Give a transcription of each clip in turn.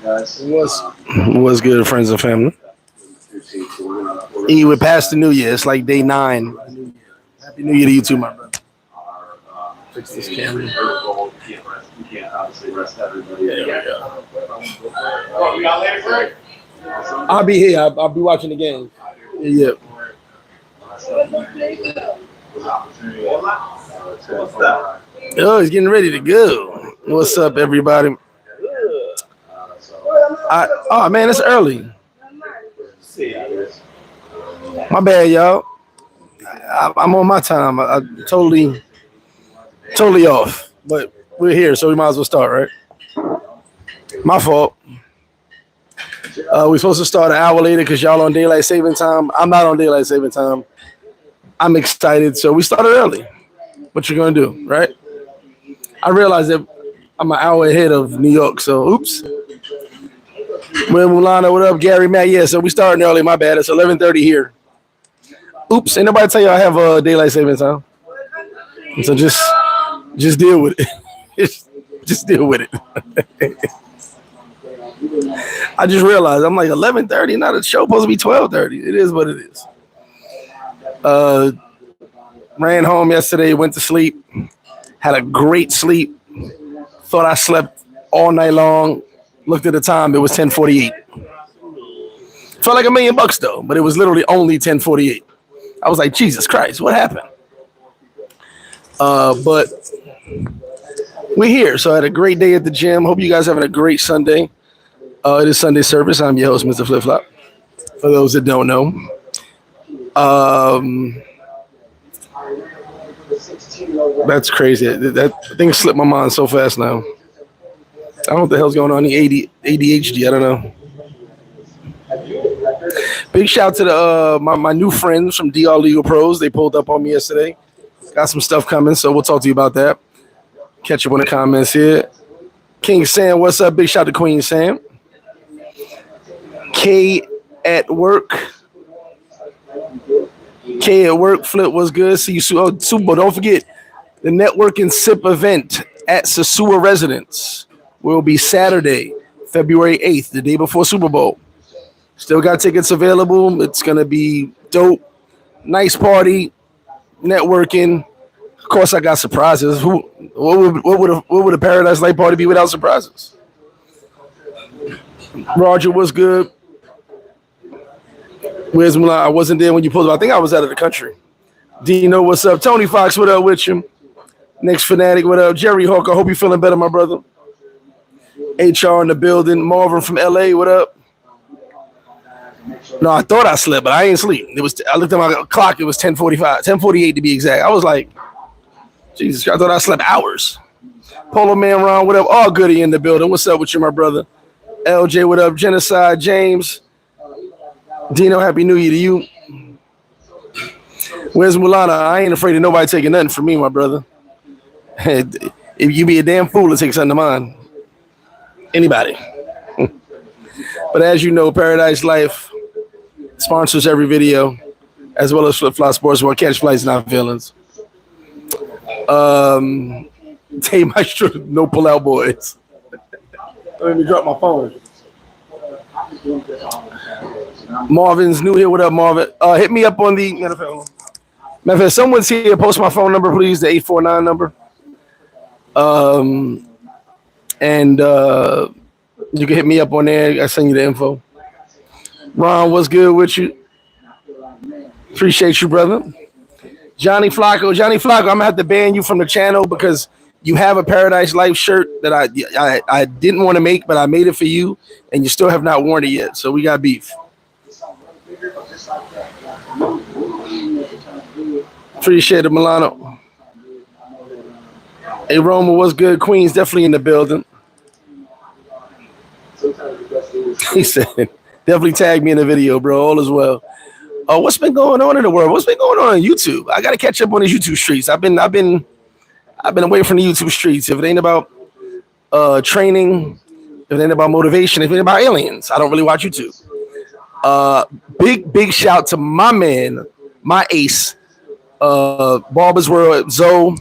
What's good, friends and family? We're past the New Year. It's like day 9. Happy New Year to you too, my brother. Fix this camera. I'll be here. I'll be watching the game. Yeah. Oh, he's getting ready to go. What's up, everybody? Oh man, it's early. My bad, y'all. I'm on my time. I totally off. But we're here, so we might as well start, right? My fault. We're supposed to start an hour later because y'all on daylight saving time. I'm not on daylight saving time. I'm excited, so we started early. What you gonna do, right? I realize that I'm an hour ahead of New York, so oops. When Mulana, what up, Gary, Matt? Yeah, so we starting early. My bad. It's 11:30 here. Oops, ain't nobody tell you I have a daylight saving time. So just deal with it. just deal with it. I just realized I'm like 11:30. Not a show supposed to be 12:30. It is what it is. Ran home yesterday. Went to sleep. Had a great sleep. Thought I slept all night long. Looked at the time. It was 10:48. Felt like $1 million though, but it was literally only 10:48. I was like, Jesus Christ, what happened? But we're here. So I had a great day at the gym. Hope you guys having a great Sunday. It is Sunday service. I'm your host, MrFlipFlop. For those that don't know. That's crazy. That thing slipped my mind so fast now. I don't know what the hell's going on. The ADHD. I don't know. Big shout to the my new friends from DR Legal Pros. They pulled up on me yesterday. Got some stuff coming, so we'll talk to you about that. Catch up on the comments here. King Sam, what's up? Big shout to Queen Sam. K at work. Flip was good. See you soon. Oh, Super Bowl. Don't forget the networking SIP event at Sosua Residence will be Saturday, February 8th, the day before Super Bowl. Still got tickets available. It's gonna be dope. Nice party, networking. Of course, I got surprises. What would a Paradise Life party be without surprises? Roger, what's good? Where's Mulan? I wasn't there when you pulled up. I think I was out of the country. Dino, what's up? Tony Fox, what up with you? Next Fanatic, what up? Jerry Hawk, I hope you're feeling better, my brother. HR in the building. Marvin from LA, what up? No, I thought I slept, but I ain't sleep. I looked at my clock, it was 10:45, 10:48 to be exact. I was like, Jesus, I thought I slept hours. Polo Man Ron, what up? All goody in the building. What's up with you, my brother? LJ, what up? Genocide, James. Dino, happy New Year to you. Where's Mulana? I ain't afraid of nobody taking nothing from me, my brother. If you be a damn fool to take something of mine. Anybody. But as you know, Paradise Life sponsors every video, as well as FlipFlop Sports, where catch flights, not villains. Tay Maestro, no pull-out boys. Let me drop my phone. Marvin's new here. What up, Marvin? Hit me up on the NFL. Matter of fact, someone's here. Post my phone number, please. The 849 number. And you can hit me up on there. I send you the info. Ron, what's good with you? Appreciate you, brother. Johnny Flacco, I'm gonna have to ban you from the channel because you have a Paradise Life shirt that I didn't want to make, but I made it for you, and you still have not worn it yet. So we got beef. Appreciate it, Milano. Hey, Roma, what's good? Queen's definitely in the building. He said, definitely tag me in the video, bro. All is well. Oh, what's been going on in the world? What's been going on YouTube? I got to catch up on these YouTube streets. I've been away from the YouTube streets. If it ain't about training, if it ain't about motivation, if it ain't about aliens, I don't really watch YouTube. Big shout to my man, my ace, Barber's World, Zoe.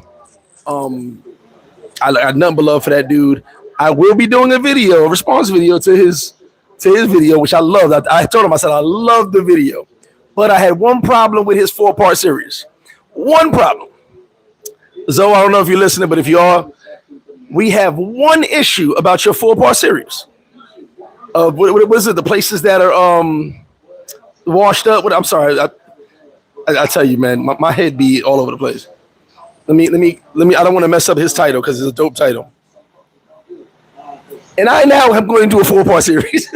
I got nothing but love for that dude. I will be doing a video, a response video to his video, which I love. I told him, I said, I love the video. But I had one problem with his 4-part series. One problem. Zoe, I don't know if you're listening, but if you are, we have one issue about your 4-part series. What was it? The places that are washed up. I'm sorry. I tell you, man, my head be all over the place. Let me. I don't want to mess up his title because it's a dope title. And I now am going to do a 4-part series.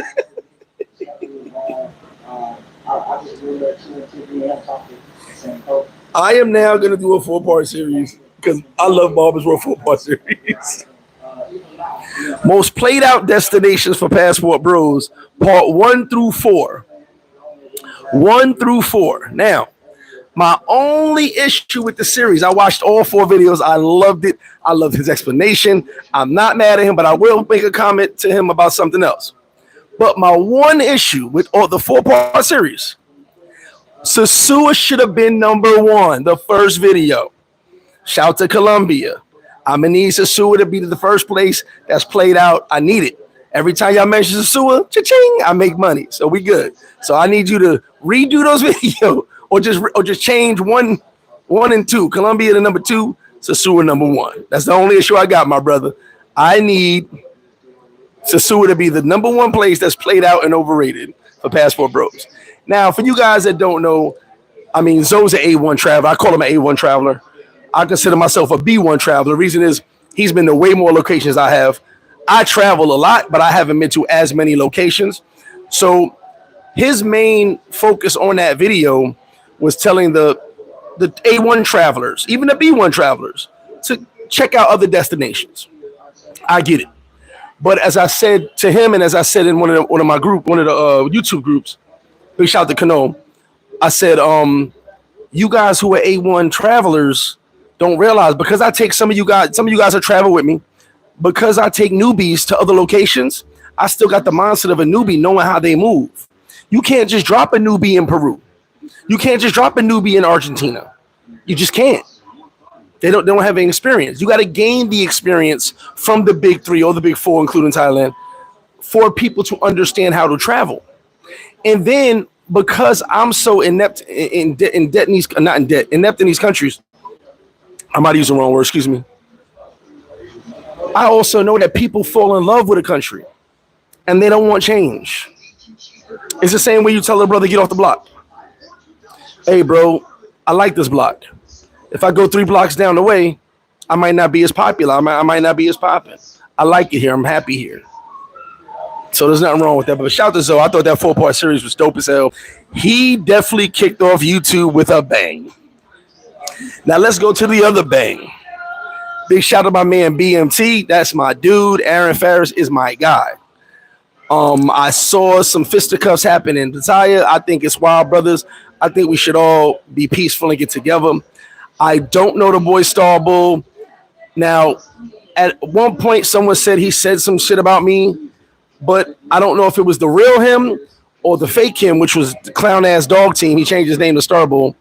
I am now going to do a 4-part series because I love Barber's World 4-part series. Most played out destinations for Passport Bros, part 1 through 4. 1 through 4. Now, my only issue with the series, I watched all 4 videos. I loved it. I loved his explanation. I'm not mad at him, but I will make a comment to him about something else. But my one issue with all the 4-part series, Sosua should have been number 1, the first video. Shout to Colombia. I'm going to need Sosua to be the first place that's played out. I need it. Every time y'all mention Sosua, cha-ching, I make money. So we good. So I need you to redo those videos or just change 1 and 2. Colombia to number 2, Sosua number 1. That's the only issue I got, my brother. I need Sosua to be the number 1 place that's played out and overrated for Passport Bros. Now, for you guys that don't know, I mean, Zoe's an A1 traveler. I call him an A1 traveler. I consider myself a B1 traveler. The reason is he's been to way more locations I have. I travel a lot, but I haven't been to as many locations. So his main focus on that video was telling the A1 travelers, even the B1 travelers, to check out other destinations. I get it. But as I said to him, and as I said in one of the YouTube groups, big shout out to Kano, I said, you guys who are A1 travelers don't realize, because I take some of you guys that travel with me, because I take newbies to other locations, I still got the mindset of a newbie knowing how they move. You can't just drop a newbie in Peru. You can't just drop a newbie in Argentina. You just can't. They don't have any experience. You got to gain the experience from the big 3 or the big 4, including Thailand, for people to understand how to travel. And then because I'm so inept in these countries, I might use the wrong word, excuse me. I also know that people fall in love with a country and they don't want change. It's the same way you tell a brother, get off the block. Hey, bro, I like this block. If I go 3 blocks down the way, I might not be as popular. I might not be as popping. I like it here. I'm happy here. So there's nothing wrong with that. But shout out to Zoe. I thought that 4-part series was dope as hell. He definitely kicked off YouTube with a bang. Now let's go to the other bang. Big shout out to my man BMT. That's my dude. Aaron Ferris is my guy. I saw some fisticuffs happen in Plata. I think it's wild, brothers. I think we should all be peaceful and get together. I don't know the boy Star Bull. Now, at one point, someone said he said some shit about me, but I don't know if it was the real him or the fake him, which was the clown ass dog team. He changed his name to Star Bull.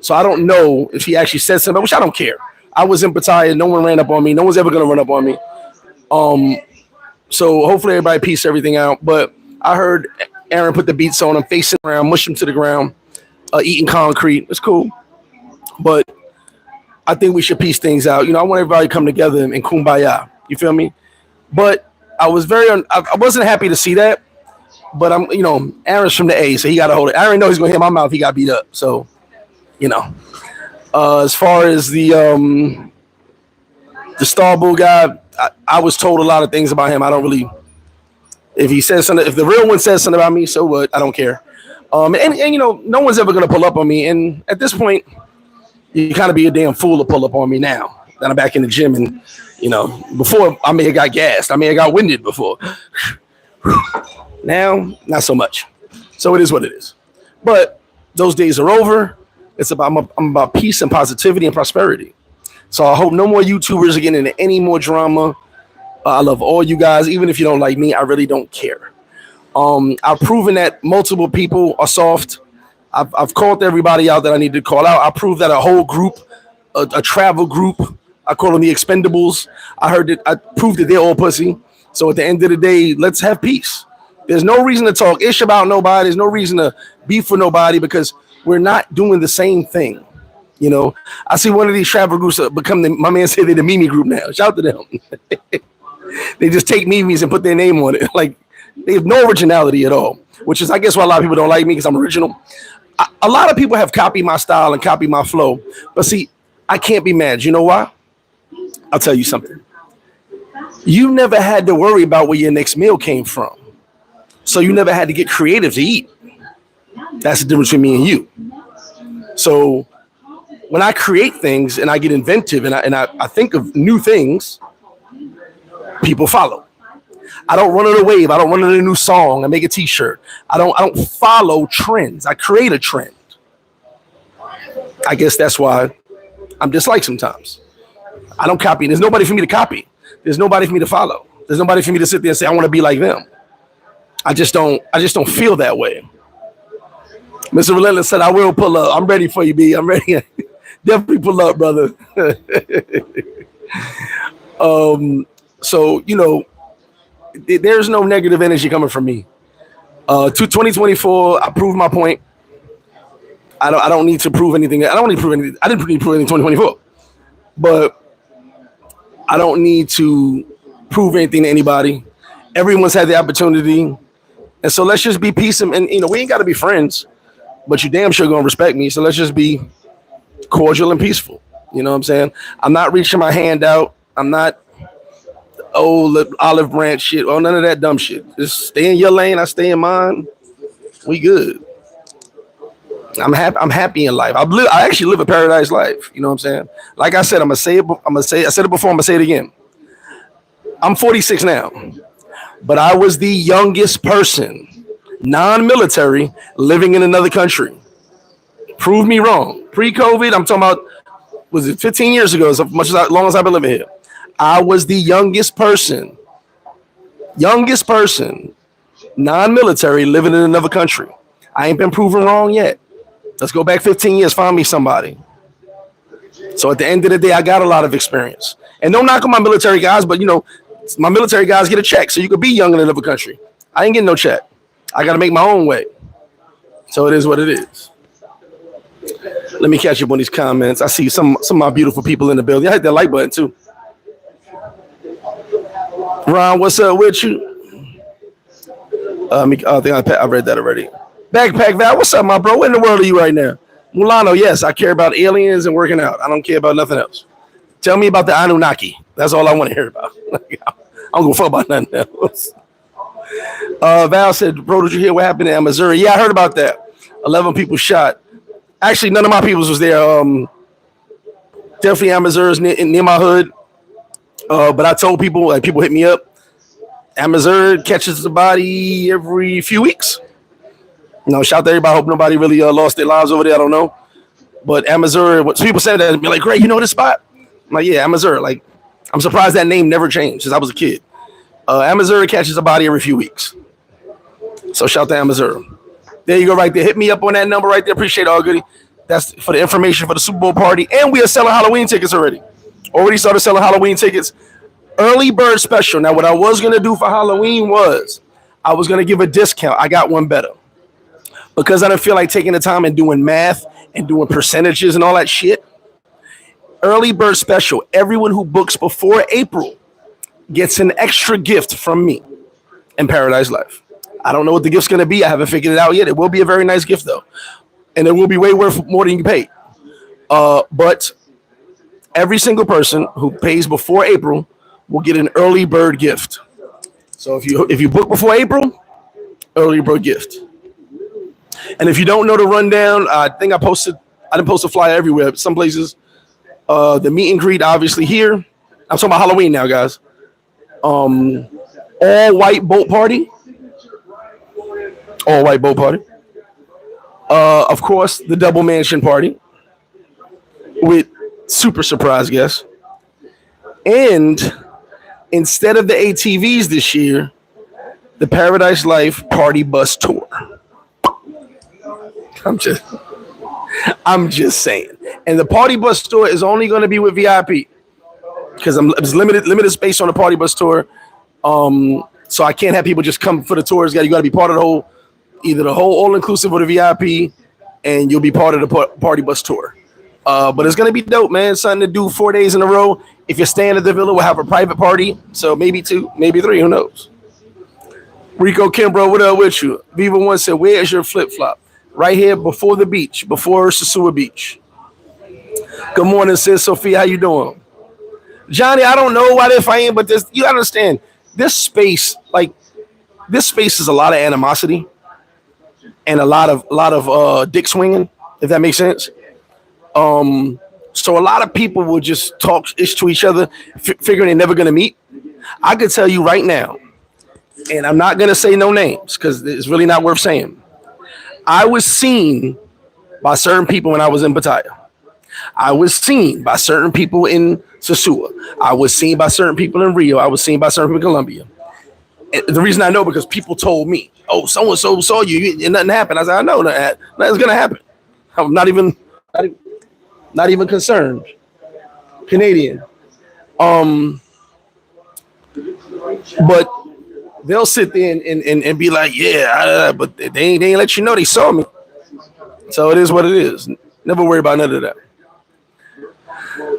So I don't know if he actually said something, which I don't care. I was in Pattaya. No one ran up on me. No one's ever going to run up on me. So hopefully everybody pieced everything out. But I heard Aaron put the beats on him, facing around, mush him to the ground, eating concrete. It's cool. But I think we should piece things out. You know, I want everybody to come together and kumbaya. You feel me? But I was I wasn't happy to see that. But Aaron's from the A, so he got to hold it. I already know he's going to hit my mouth. He got beat up. So, as far as the Star Bull guy, I was told a lot of things about him. I don't really, if he says something, if the real one says something about me, so what? I don't care. No one's ever going to pull up on me. And at this point, you kind of be a damn fool to pull up on me now that I'm back in the gym. And, before I may have got gassed. I may have got winded before. Now, not so much. So it is what it is. But those days are over. I'm about peace and positivity and prosperity. So I hope no more YouTubers are getting into any more drama. I love all you guys. Even if you don't like me, I really don't care. I've proven that multiple people are soft. I've called everybody out that I need to call out. I proved that a whole group, a travel group, I call them the Expendables. I proved that they're all pussy. So at the end of the day, let's have peace. There's no reason to talk ish about nobody. There's no reason to beef with nobody because we're not doing the same thing. You know, I see one of these travel groups become my man said they're the Mimi group now. Shout to them. They just take memes and put their name on it. Like they have no originality at all, which is, I guess, why a lot of people don't like me because I'm original. A lot of people have copied my style and copied my flow. But see, I can't be mad. You know why? I'll tell you something. You never had to worry about where your next meal came from. So you never had to get creative to eat. That's the difference between me and you. So when I create things and I get inventive and I think of new things, people follow. I don't run on a wave. I don't run on a new song. I make a t-shirt. I don't follow trends. I create a trend. I guess that's why I'm disliked sometimes. I don't copy. There's nobody for me to copy. There's nobody for me to follow. There's nobody for me to sit there and say, I want to be like them. I just don't feel that way. Mr. Relentless said, I will pull up. I'm ready for you, B. I'm ready. Definitely pull up, brother. So, you know, there's no negative energy coming from me. To 2024, I proved my point. I don't need to prove anything. I don't need to prove anything. I didn't need to prove anything in 2024. But I don't need to prove anything to anybody. Everyone's had the opportunity. And so let's just be peace and you know, we ain't got to be friends, but you damn sure going to respect me. So let's just be cordial and peaceful. You know what I'm saying? I'm not reaching my hand out. I'm not, olive branch shit. Oh, none of that dumb shit. Just stay in your lane. I stay in mine. We good. I'm happy in life. I actually live a paradise life. You know what I'm saying? Like I said, I said it before. I'm gonna say it again. I'm 46 now, but I was the youngest person, non-military, living in another country. Prove me wrong. Pre-COVID, I'm talking about, was it 15 years ago? As long as I've been living here, I was the youngest person, non-military, living in another country. I ain't been proven wrong yet. Let's go back 15 years, find me somebody. So at the end of the day, I got a lot of experience. And don't knock on my military guys, but you know, my military guys get a check, so you could be young in another country. I ain't getting no check. I got to make my own way. So it is what it is. Let me catch up on these comments. I see some of my beautiful people in the building. I hit that like button too. Ron, what's up with you? I think I read that already. Backpack Val, what's up, my bro? Where in the world are you right now? Mulano, yes, I care about aliens and working out. I don't care about nothing else. Tell me about the Anunnaki. That's all I want to hear about. I don't go fuck about nothing else. Val said, bro, did you hear what happened in Missouri? Yeah, I heard about that. 11 people shot. Actually, none of my peoples was there. Definitely Amazur's near my hood. But I told people, like, people hit me up. Amazur catches the body every few weeks. You know, shout out to everybody. I hope nobody really lost their lives over there. I don't know. But Amazur, what people said that, be like, great, you know this spot? I'm like, yeah, Amazur. Like, I'm surprised that name never changed since I was a kid. Amazur catches a body every few weeks. So shout out to Amazur. There you go, right there. Hit me up on that number right there. Appreciate it, all goody. That's for the information for the Super Bowl party. And we are selling Halloween tickets already. Already started selling Halloween tickets. Early bird special. Now, what I was going to do for Halloween was I was going to give a discount. I got one better. Because I didn't feel like taking the time and doing math and doing percentages and all that shit. Early bird special. Everyone who books before April gets an extra gift from me in Paradise Life. I don't know what the gift's going to be. I haven't figured it out yet. It will be a very nice gift, though. And it will be way worth more than you pay. But every single person who pays before April will get an early bird gift. So if you book before April, early bird gift. And if you don't know the rundown, I think I didn't post a flyer everywhere. But some places, the meet and greet, obviously here. I'm talking about Halloween now, guys. All white boat party. All white boat party. Of course, the double mansion party with super surprise guests. And instead of the ATVs this year, the Paradise Life party bus tour. I'm just saying. And the party bus tour is only going to be with VIP because there's limited space on the party bus tour. So I can't have people just come for the tours. You got to be part of the whole, either the whole all-inclusive or the VIP, and you'll be part of the party bus tour. But it's going to be dope, man. Something to do 4 days in a row. If you're staying at the villa, we'll have a private party. So maybe 2, maybe 3, who knows? Rico Kimbrough, what up with you? Viva One said, where is your flip-flop? Right here before the beach, before Sosua Beach. Good morning, sis Sophia. How you doing? Johnny, I don't know why they're fighting, but this, you understand, this space is a lot of animosity and a lot of dick swinging, if that makes sense. So a lot of people will just talk ish to each other, figuring they're never going to meet. I could tell you right now, and I'm not going to say no names because it's really not worth saying. I was seen by certain people when I was in Pattaya. I was seen by certain people in Sosua. I was seen by certain people in Rio. I was seen by certain people in Colombia. And the reason I know, because people told me, oh, so-and-so saw you and nothing happened. I said, I know nothing's going to happen. I'm not even concerned. Canadian. But they'll sit there and be like, yeah, but they ain't let you know they saw me. So it is what it is. Never worry about none of that.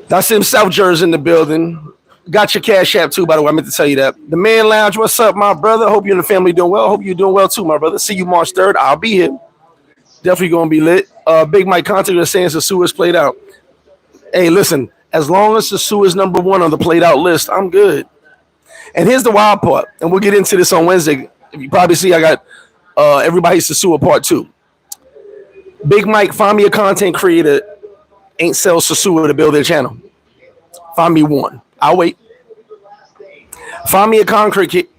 That's in South Jersey in the building. Got your Cash App too, by the way. I meant to tell you that. The Man Lounge, what's up, my brother? Hope you and the family doing well. Hope you're doing well too, my brother. See you March 3rd. I'll be here. Definitely going to be lit. Big Mike Conte is saying Sosua's played out. Hey, listen, as long as Sosua is number 1 on the played out list, I'm good. And here's the wild part, and we'll get into this on Wednesday. If you probably see, I got Everybody's Sosua Part 2. Big Mike, find me a content creator, ain't sell Sosua to build their channel. Find me one. I'll wait. Find me a content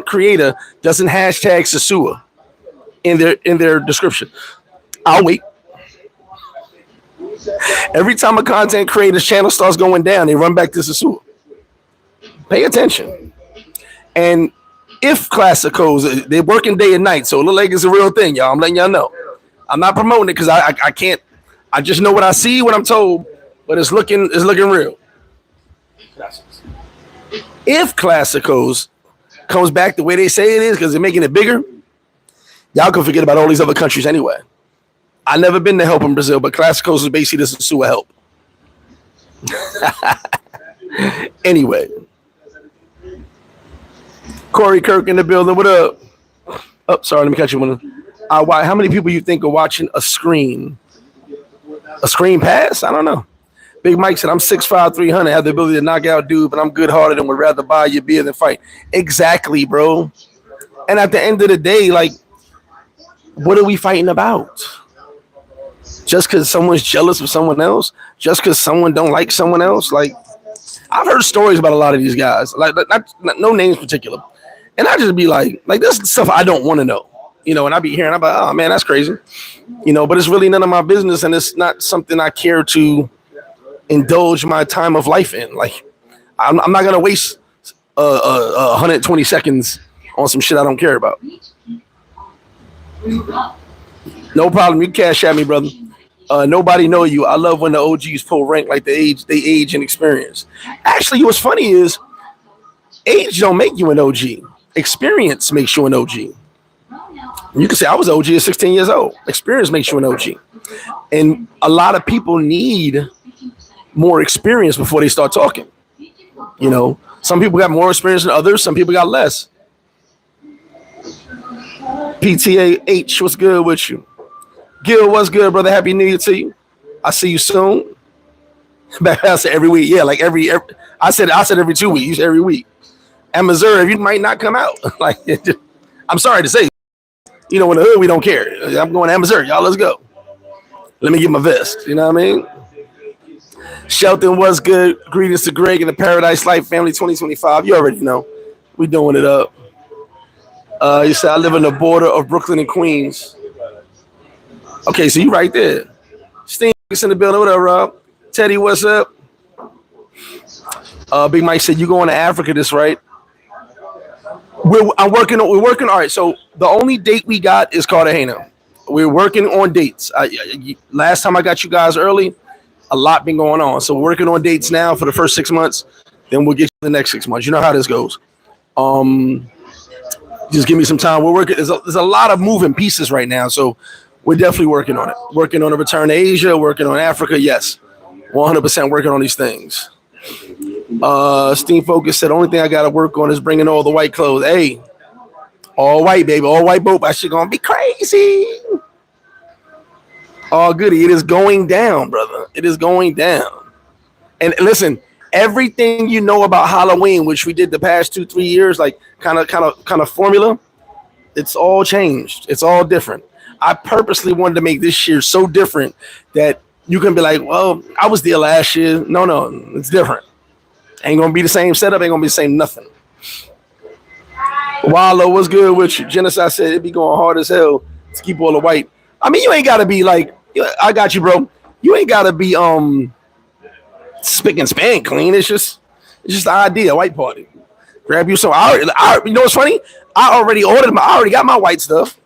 creator doesn't hashtag Sosua in their description. I'll wait. Every time a content creator's channel starts going down, they run back to Sosua. Pay attention. And if Classicos, they're working day and night, so it look like it's a real thing, y'all. I'm letting y'all know. I'm not promoting it because I can't. I just know what I see, what I'm told, but it's looking real. If Classicos comes back the way they say it is, because they're making it bigger, y'all can forget about all these other countries anyway. I've never been to help in Brazil, but Classicos is basically the Sosua help. Anyway. Corey Kirk in the building. What up? Oh, sorry. Let me catch you one. How many people you think are watching a screen? A screen pass? I don't know. Big Mike said, I'm 6'5", 300. Have the ability to knock out dude, but I'm good-hearted and would rather buy your beer than fight. Exactly, bro. And at the end of the day, like, what are we fighting about? Just because someone's jealous of someone else? Just because someone don't like someone else? Like, I've heard stories about a lot of these guys. Like, not no names in particular. And I just be like, this stuff I don't want to know. You know, and I be hearing, I'm like, oh, man, that's crazy. You know, but it's really none of my business, and it's not something I care to indulge my time of life in. Like, I'm not going to waste 120 seconds on some shit I don't care about. No problem. You cash at me, brother. Nobody know you. I love when the OGs pull rank like they age and experience. Actually, what's funny is age don't make you an OG. Experience makes you an OG. You can say I was OG at 16 years old. Experience makes you an OG. And a lot of people need more experience before they start talking. You know, some people got more experience than others. Some people got less. PTAH, what's good with you? Gil, what's good, brother? Happy New Year to you. I see you soon. I said every week. Yeah, like every I said every 2 weeks. You said every week. And Missouri, you might not come out. Like, I'm sorry to say. You know, in the hood, we don't care. I'm going to Missouri. Y'all, let's go. Let me get my vest. You know what I mean? Shelton, what's good? Greetings to Greg and the Paradise Life Family 2025. You already know. We doing it up. You said I live on the border of Brooklyn and Queens. Okay, so you right there. Sting in the building. What up, Rob? Teddy, what's up? Big Mike said you going to Africa this right. We're working. All right. So the only date we got is Cartagena. We're working on dates. Last time I got you guys early, a lot been going on. So we're working on dates now for the first 6 months. Then we'll get the next 6 months. You know how this goes. Just give me some time. We're working. There's a lot of moving pieces right now, so we're definitely working on it. Working on a return to Asia. Working on Africa. Yes, 100% working on these things. Steam Focus said, only thing I got to work on is bringing all the white clothes. Hey, all white, baby. All white boat. That shit going to be crazy. Oh, goody. It is going down, brother. It is going down. And listen, everything you know about Halloween, which we did the past 2-3 years, like kind of formula, it's all changed. It's all different. I purposely wanted to make this year so different that you can be like, well, I was there last year. No, it's different. Ain't gonna be the same setup. Ain't gonna be the same nothing. Wallow, what's good with you? Genocide said it'd be going hard as hell to keep all the white. I mean, you ain't gotta be like, I got you, bro. You ain't gotta be spick and span clean. It's just the idea. White party. Grab you some. You know what's funny? I already got my white stuff.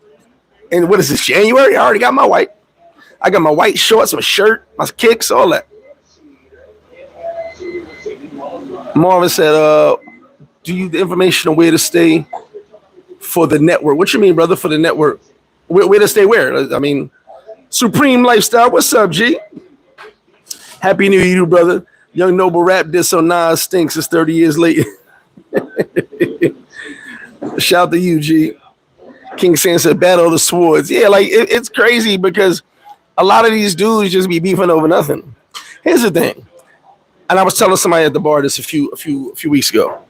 And what is this, January? I already got my white. I got my white shorts, my shirt, my kicks, all that. Marvin said, do you the information on where to stay for the network? What you mean, brother, for the network? Where to stay where? I mean, Supreme Lifestyle. What's up, G? Happy New Year, brother. Young Noble Rap did so Nas stinks. It's 30 years late. Shout out to you, G. King Sam said, battle of the swords. Yeah, like it's crazy because a lot of these dudes just be beefing over nothing. Here's the thing. And I was telling somebody at the bar this a few weeks ago.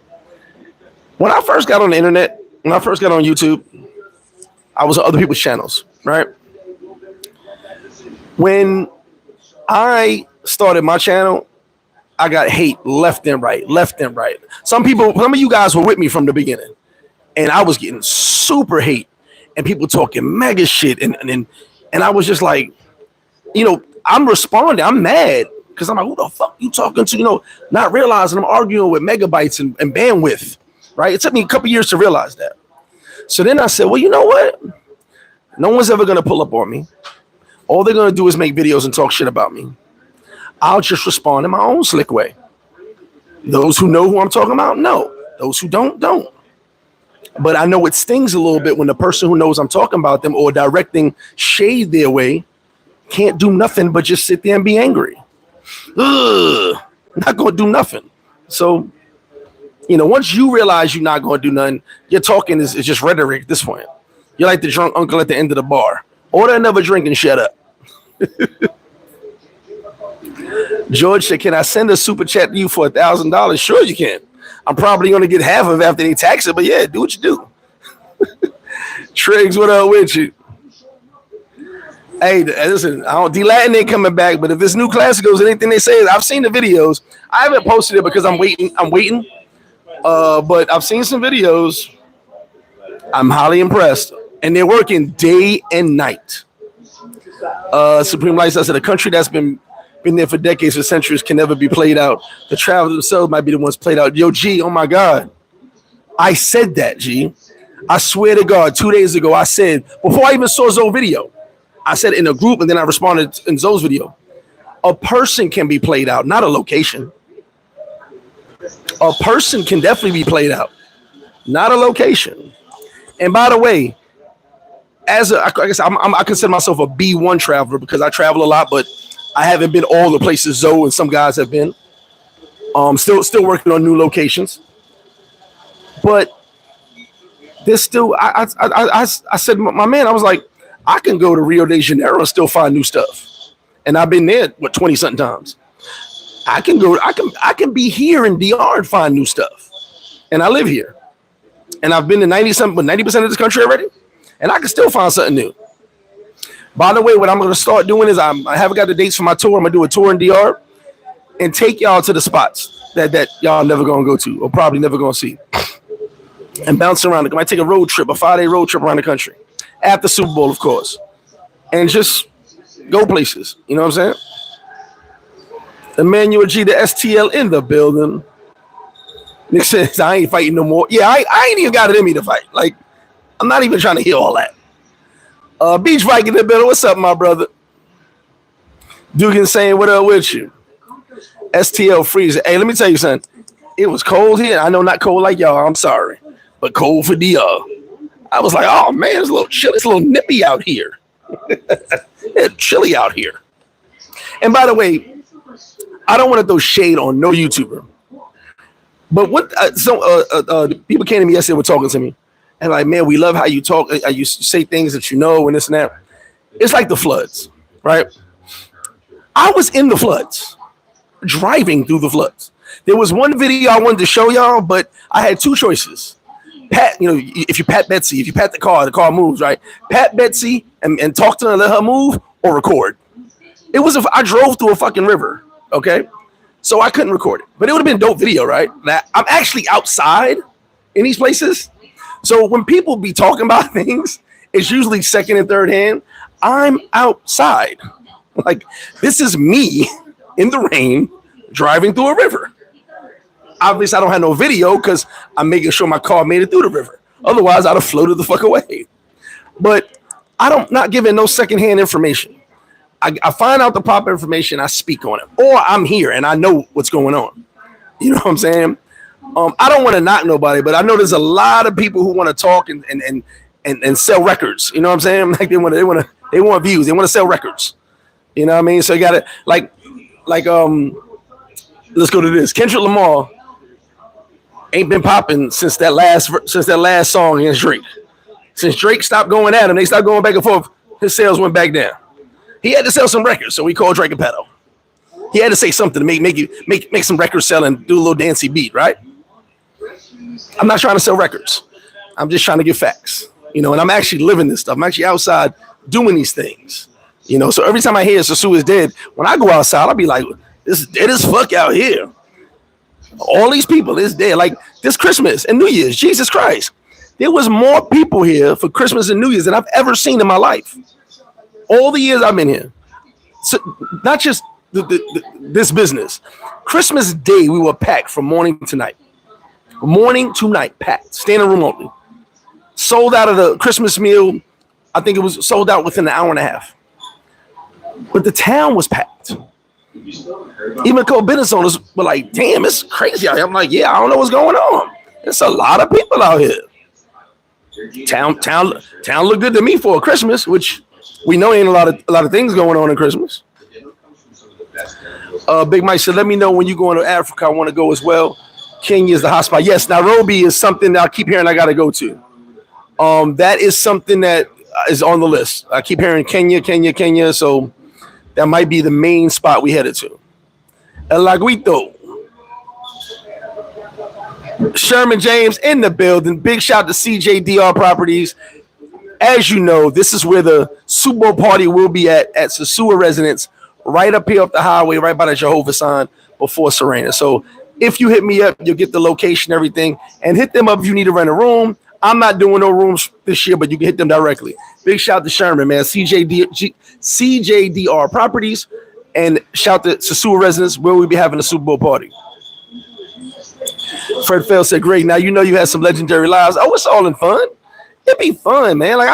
When I first got on the internet, when I first got on YouTube, I was on other people's channels, right? When I started my channel, I got hate left and right. Some of you guys were with me from the beginning, and I was getting super hate and people talking mega shit. And I was just like, I'm responding. I'm mad because I'm like, who the fuck you talking to? Not realizing I'm arguing with megabytes and bandwidth, right? It took me a couple years to realize that. So then I said, well, you know what? No one's ever going to pull up on me. All they're going to do is make videos and talk shit about me. I'll just respond in my own slick way. Those who know who I'm talking about, know. Those who don't. But I know it stings a little bit when the person who knows I'm talking about them or directing shade their way can't do nothing but just sit there and be angry. Ugh, not going to do nothing. So, once you realize you're not going to do nothing, your talking is just rhetoric at this point. You're like the drunk uncle at the end of the bar. Order another drink and shut up. George said, can I send a super chat to you for $1,000? Sure you can. I'm probably going to get half of it after they tax it, but yeah, do what you do. Triggs, what up with you? Hey, listen, D-Latin ain't coming back, but if this new class goes, anything they say, I've seen the videos. I haven't posted it because I'm waiting. But I've seen some videos. I'm highly impressed. And they're working day and night. Supreme Lifestyle said, a country that's been there for decades, for centuries, can never be played out. The travelers themselves might be the ones played out. Yo, G, oh my God. I said that, G. I swear to God, 2 days ago, I said, before I even saw Zoe's video, I said in a group, and then I responded in Zoe's video, a person can be played out, not a location. A person can definitely be played out, not a location. And by the way, I consider myself a B1 traveler because I travel a lot, but I haven't been all the places Zoe and some guys have been. Still working on new locations. But there's still, I said, my man, I was like, I can go to Rio de Janeiro and still find new stuff. And I've been there, 20-something times. I can be here in DR and find new stuff. And I live here. And I've been to 90% of this country already. And I can still find something new. By the way, what I'm going to start doing is I haven't got the dates for my tour. I'm going to do a tour in DR and take y'all to the spots that y'all never going to go to or probably never going to see. And bounce around. I might take a road trip, a 5-day road trip around the country. After Super Bowl, of course. And just go places. You know what I'm saying? Emmanuel G, the STL in the building. Nick says, I ain't fighting no more. Yeah, I ain't even got it in me to fight. Like, I'm not even trying to hear all that. Beach Viking in the building. What's up, my brother? Dugan saying, what up with you? STL Freezer. Hey, let me tell you something. It was cold here. I know not cold like y'all. I'm sorry, but cold for DR. I was like, oh man, it's a little chilly. It's a little nippy out here. It's chilly out here. And by the way, I don't want to throw shade on no YouTuber. But what people came to me yesterday, were talking to me, and like, man, we love how you talk. You say things that you know and this and that. It's like the floods, right? I was in the floods, driving through the floods. There was one video I wanted to show y'all, but I had two choices. Pat, if you pat Betsy, if you pat the car moves, right? Pat Betsy and talk to her and let her move, or record. I drove through a fucking river, okay? So I couldn't record it, but it would have been a dope video, right? I'm actually outside in these places. So when people be talking about things, it's usually second and third hand. I'm outside. Like, this is me in the rain driving through a river. Obviously, I don't have no video because I'm making sure my car made it through the river. Otherwise, I'd have floated the fuck away. But I'm not giving no secondhand information. I find out the proper information, I speak on it. Or I'm here and I know what's going on. You know what I'm saying? I don't want to knock nobody, but I know there's a lot of people who want to talk and sell records. You know what I'm saying? Like they want views. They want to sell records. You know what I mean? So you got to like let's go to this. Kendrick Lamar ain't been popping since that last song against Drake. Since Drake stopped going at him, they stopped going back and forth. His sales went back down. He had to sell some records, so we called Drake a pedo. He had to say something to make some records sell and do a little dancey beat, right? I'm not trying to sell records. I'm just trying to get facts, and I'm actually living this stuff. I'm actually outside doing these things, So every time I hear Sosua is dead, when I go outside, I'll be like, "This is dead as fuck out here." All these people is dead. Like this Christmas and New Year's, Jesus Christ, there was more people here for Christmas and New Year's than I've ever seen in my life. All the years I've been here, so not just this business. Christmas Day, we were packed from morning to night. Morning to night, packed, standing room only. Sold out of the Christmas meal. I think it was sold out within an hour and a half. But the town was packed. Even co-business owners were like, damn, it's crazy out here. I'm like, yeah, I don't know what's going on. There's a lot of people out here. Town looked good to me for Christmas, which we know ain't a lot of things going on in Christmas. Big Mike said, let me know when you go into Africa. I want to go as well. Kenya is the hotspot. Yes, Nairobi is something that I keep hearing I got to go to. That is something that is on the list. I keep hearing Kenya. So that might be the main spot we headed to. El Laguito. Sherman James in the building. Big shout to CJDR Properties. As you know, this is where the Super Bowl party will be at Sosua Residence, right up here off the highway, right by the Jehovah sign before Serena. So if you hit me up, you'll get the location, everything, and hit them up if you need to rent a room. I'm not doing no rooms this year, but you can hit them directly. Big shout to Sherman, man. CJDR Properties, and shout to Sosua Residence, where we'll be having a Super Bowl party. Fred Fell said, great. Now you know you had some legendary lives. Oh, it's all in fun. It'd be fun, man. Like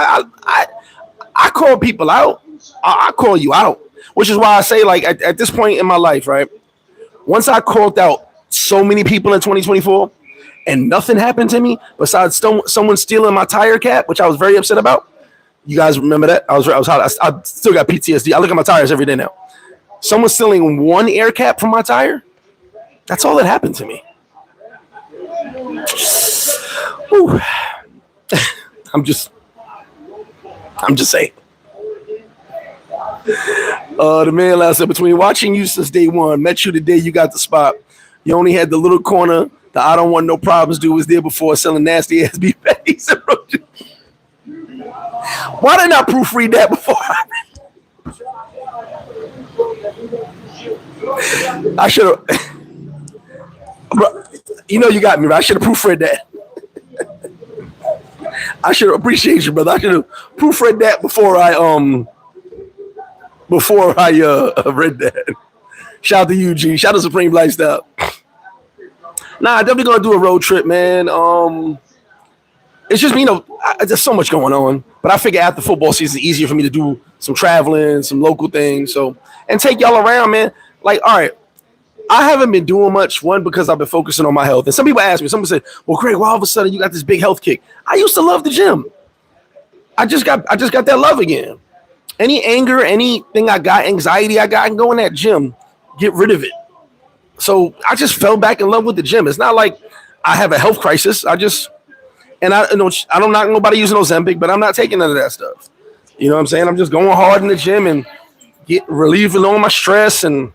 I call people out. I call you out, which is why I say, like, at this point in my life, right? Once I called out so many people in 2024 and nothing happened to me besides someone stealing my tire cap, which I was very upset about. You guys remember that? I was hot. I still got PTSD. I look at my tires every day now. Someone stealing one air cap from my tire. That's all that happened to me. Whew. I'm just saying. The man last said, between watching you since day one, met you the day you got the spot. You only had the little corner that I don't want no problems dude was there before, selling nasty ass beef patties. Why didn't I proofread that before? I should have. You know you got me, right? I should have proofread that. I should appreciate you, brother. I should have proofread that before I read that. Shout out to Eugene. Shout out to Supreme Lifestyle. Nah, definitely gonna do a road trip, man. It's just, there's so much going on. But I figure after football season, it's easier for me to do some traveling, some local things. So, and take y'all around, man. Like, all right, I haven't been doing much. One, because I've been focusing on my health. And some people ask me, someone said, well, Craig, why all of a sudden you got this big health kick? I used to love the gym. I just got that love again. Any anger, anything I got, anxiety I got, I can go in that gym, get rid of it. So I just fell back in love with the gym. It's not like I have a health crisis. I don't knock nobody using Ozempic, but I'm not taking none of that stuff. You know what I'm saying? I'm just going hard in the gym and relieving all my stress and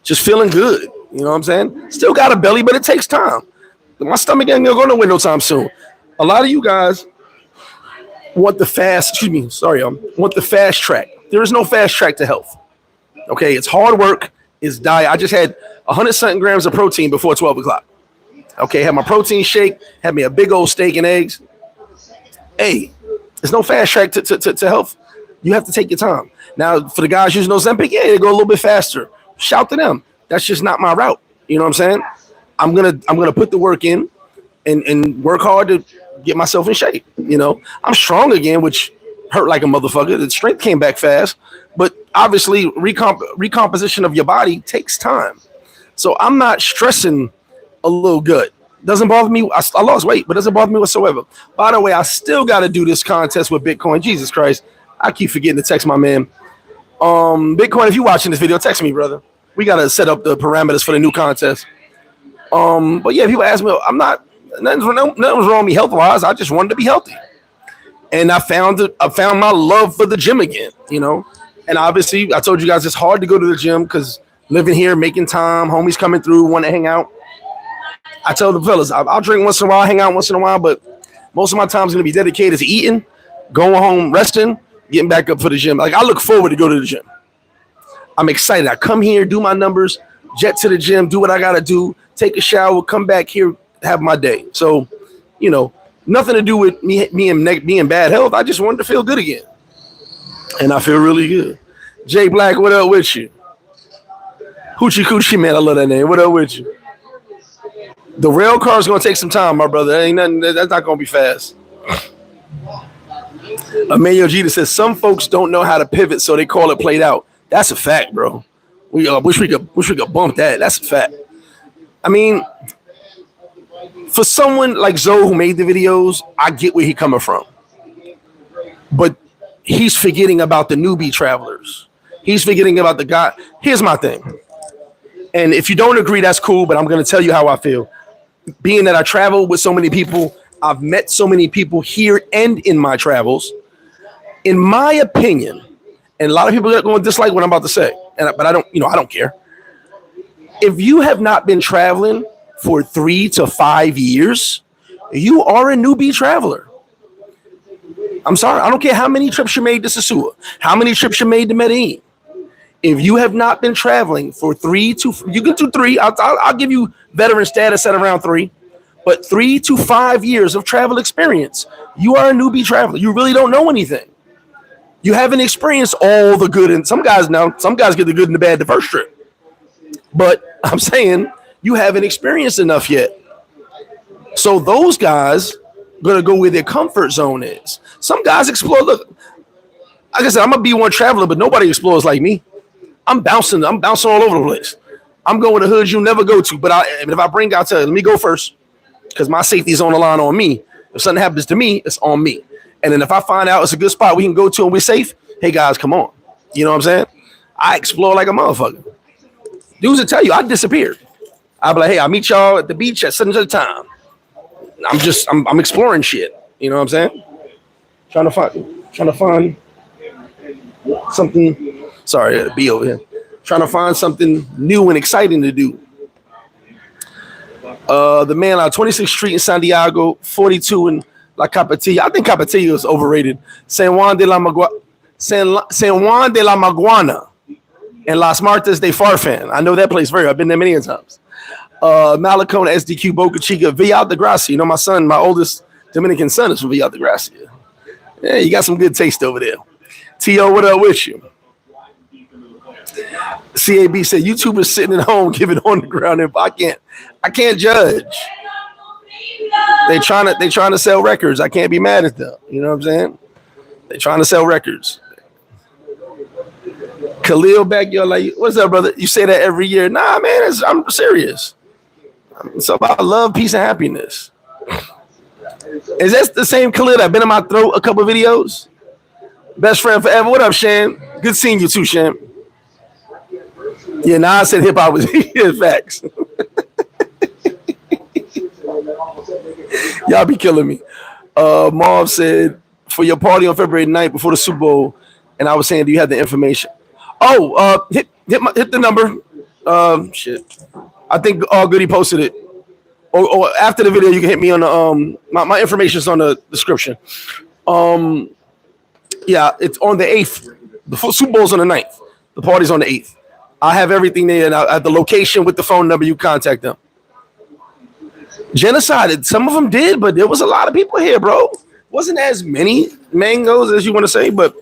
just feeling good. You know what I'm saying? Still got a belly, but it takes time. My stomach ain't gonna go nowhere no time soon. A lot of you guys want the fast track. There is no fast track to health. Okay, it's hard work, it's diet. I just had 100-something grams of protein before 12 o'clock. Okay, had my protein shake, had me a big old steak and eggs. Hey, there's no fast track to health. You have to take your time. Now, for the guys using Ozempic, yeah, they go a little bit faster. Shout to them. That's just not my route. You know what I'm saying? I'm gonna put the work in and work hard to get myself in shape. You know, I'm strong again, which hurt like a motherfucker. The strength came back fast, but obviously recomposition of your body takes time. So I'm not stressing a little gut. Doesn't bother me. I lost weight, but doesn't bother me whatsoever. By the way, I still got to do this contest with Bitcoin. Jesus Christ, I keep forgetting to text my man. Bitcoin, if you're watching this video, text me, brother. We got to set up the parameters for the new contest. But yeah, people ask me, nothing's wrong with me health-wise. I just wanted to be healthy. And I found my love for the gym again, you know. And obviously, I told you guys it's hard to go to the gym because living here, making time, homies coming through, want to hang out. I tell the fellas, I'll drink once in a while, hang out once in a while, but most of my time is going to be dedicated to eating, going home, resting, getting back up for the gym. Like, I look forward to go to the gym. I'm excited. I come here, do my numbers, jet to the gym, do what I got to do, take a shower, come back here, have my day. So, you know, nothing to do with me in bad health. I just wanted to feel good again. And I feel really good. Jay Black, what up with you? Hoochie Coochie, man, I love that name. What up with you? The rail car is going to take some time, my brother. Ain't nothing. That's not going to be fast. Emmanuel Jeter says some folks don't know how to pivot, so they call it played out. That's a fact, bro. We wish we could bump that. That's a fact. I mean, for someone like Zoe who made the videos, I get where he's coming from. But he's forgetting about the newbie travelers. He's forgetting about the guy. Here's my thing. And if you don't agree, that's cool, but I'm going to tell you how I feel. Being that I travel with so many people, I've met so many people here and in my travels. In my opinion, and a lot of people are going to dislike what I'm about to say, but I don't care. If you have not been traveling for 3 to 5 years, you are a newbie traveler. I'm sorry. I don't care how many trips you made to Sosua, how many trips you made to Medellin. If you have not been traveling for you can do 3. I'll give you veteran status at around 3, but 3 to 5 years of travel experience, you are a newbie traveler. You really don't know anything. You haven't experienced all the good, and some guys get the good and the bad the first trip. But I'm saying you haven't experienced enough yet. So those guys gonna go where their comfort zone is. Some guys explore. Look, like I said, I'm a B1 traveler, but nobody explores like me. I'm bouncing all over the place. I'm going to hoods you'll never go to, but if I bring out, let me go first because my safety is on the line on me. If something happens to me, it's on me. And then if I find out it's a good spot we can go to and we're safe, hey guys, come on. You know what I'm saying? I explore like a motherfucker. Dudes will tell you I disappeared. I'll be like, hey, I'll meet y'all at the beach at such and such time. I'm exploring shit. You know what I'm saying? Trying to find something. Sorry, be over here. Trying to find something new and exciting to do. The man on 26th Street in Santiago, 42 in La Capitilla. I think Capitilla is overrated. San Juan de la Maguana and Las Martas de Farfan. I know that place very well. I've been there many times. Malecona, SDQ, Boca Chica, Villa Altagracia. You know, my oldest Dominican son is from Villa Altagracia. Yeah, you got some good taste over there. T.O., what up with you? CAB said YouTubers sitting at home giving on the ground info. I can't judge. They trying to sell records. I can't be mad at them. You know what I'm saying? They trying to sell records. Khalil back, yo, like, what's up, brother? You say that every year. Nah, man, I'm serious. It's about love, peace, and happiness. Is that the same Khalil that been in my throat a couple videos? Best friend forever. What up, Shan? Good seeing you too, Shan. Yeah, nah, I said hip hop was facts. Y'all be killing me. Marv said, for your party on February 9th before the Super Bowl, and I was saying, do you have the information? Oh, hit the number. Shit. I think All Goody posted it. Or after the video, you can hit me on the my information is on the description. Yeah, it's on the 8th. The Super Bowl's on the 9th. The party's on the 8th. I have everything there, and at the location with the phone number, you contact them. Genocide, some of them did, but there was a lot of people here, bro. Wasn't as many mangoes as you want to say, but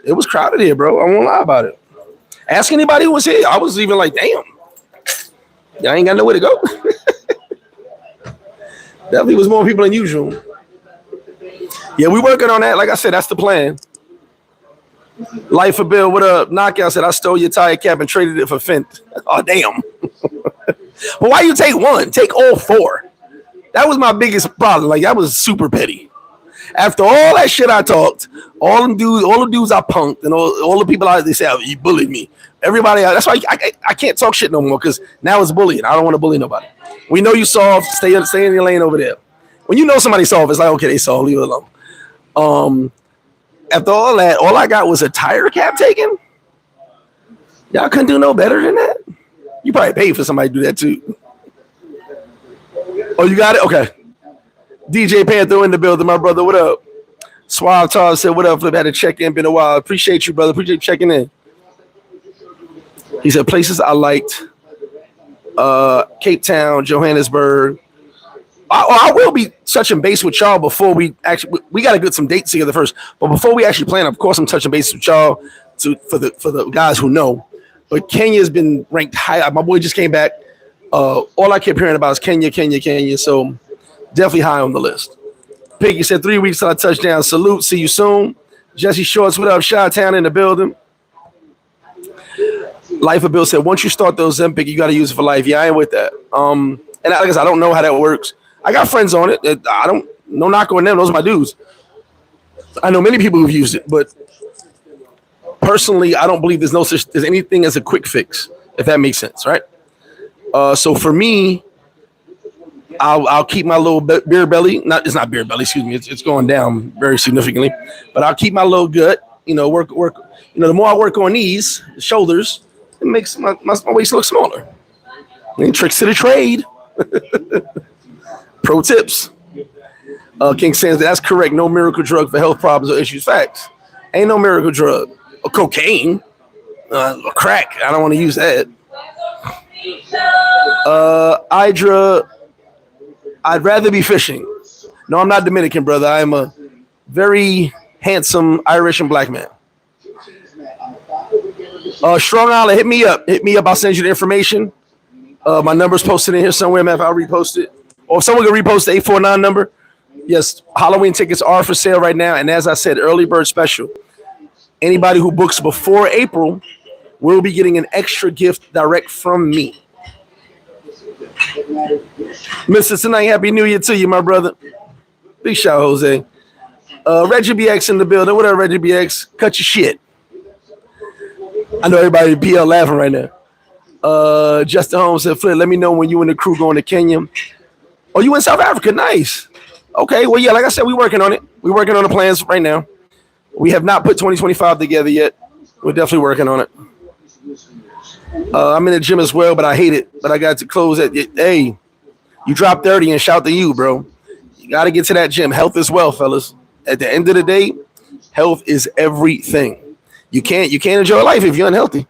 it was crowded here, bro. I won't lie about it. Ask anybody who was here. I was even like, damn. Y'all ain't got nowhere to go. Definitely was more people than usual. Yeah, we working on that. Like I said, that's the plan. Life for Bill, what up? Knockout said, I stole your tire cap and traded it for Fent. Oh, damn. But why you take one? Take all four. That was my biggest problem. Like, that was super petty. After all that shit I talked, all the dudes I punked, and all the people out there say, oh, you bullied me. Everybody else, that's why I can't talk shit no more, because now it's bullying. I don't want to bully nobody. We know you soft. Stay in your lane over there. When you know somebody's soft, it's like, okay, they soft. Leave it alone. After all that, all I got was a tire cap taken. Y'all couldn't do no better than that. You probably paid for somebody to do that too. Oh, you got it? Okay. DJ Panther in the building, my brother. What up? Suave Tar said, what up, Flip? Had to check in. Been a while. Appreciate you, brother. Appreciate you checking in. He said, places I liked. Cape Town, Johannesburg. I will be touching base with y'all before we got to get some dates together first. But before we actually plan, of course, I'm touching base with y'all for the guys who know. But Kenya's been ranked high. My boy just came back. All I kept hearing about is Kenya. So definitely high on the list. Piggy said 3 weeks till I touch down. Salute. See you soon. Jesse Shorts, what up? Chi-Town in the building. Life of Bill said, once you start those Ozempic, you got to use it for life. Yeah, I ain't with that. And I guess I don't know how that works. I got friends on it. No knock on them. Those are my dudes. I know many people who've used it, but personally, I don't believe there's anything as a quick fix, if that makes sense, right? So for me, I'll keep my little beer belly. It's not beer belly. Excuse me. It's going down very significantly, but I'll keep my little gut. Work. The more I work on these shoulders, it makes my waist look smaller. And tricks to the trade. Pro tips. King Sands, that's correct. No miracle drug for health problems or issues. Facts. Ain't no miracle drug. Or cocaine. Or crack. I don't want to use that. Idra, I'd rather be fishing. No, I'm not Dominican, brother. I'm a very handsome Irish and black man. Strong Island, hit me up. I'll send you the information. My number's posted in here somewhere, man. If I'll repost it. Or if someone can repost the 849 number. Yes, Halloween tickets are for sale right now. And as I said, early bird special. Anybody who books before April will be getting an extra gift direct from me. Mr. Tonight, Happy New Year to you, my brother. Big shout, Jose. Reggie BX in the building. What up, Reggie BX? Cut your shit. I know everybody in PL laughing right now. Justin Holmes said, Flip, let me know when you and the crew going to Kenya. Oh, you in South Africa? Nice. Okay, well, yeah, like I said, we're working on it. We're working on the plans right now. We have not put 2025 together yet. We're definitely working on it. I'm in the gym as well, but I hate it. But I got to close at, hey, you drop 30 and shout to you, bro. You got to get to that gym. Health is wealth, fellas. At the end of the day, health is everything. You can't enjoy life if you're unhealthy.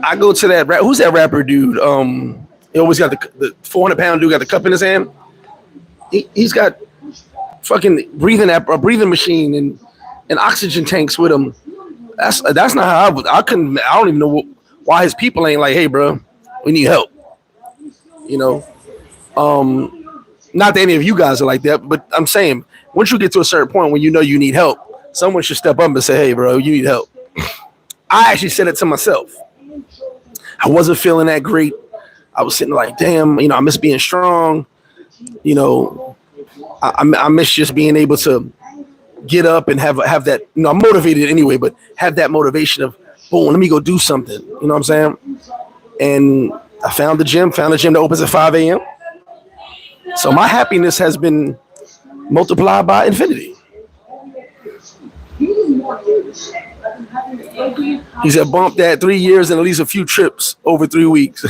I go to that who's that rapper dude? He always got the 400-pound dude got the cup in his hand. He's got fucking breathing machine and oxygen tanks with him. That's not how I don't even know why his people ain't like, hey, bro, we need help. Not that any of you guys are like that, but I'm saying once you get to a certain point when you know you need help, someone should step up and say, hey, bro, you need help. I actually said it to myself. I wasn't feeling that great. I was sitting like, damn, I miss being strong. I miss just being able to get up and have that. I'm motivated anyway, but have that motivation of, boom, let me go do something. You know what I'm saying? And I found the gym that opens at 5 a.m. So my happiness has been multiplied by infinity. He said, bump that 3 years and at least a few trips over 3 weeks.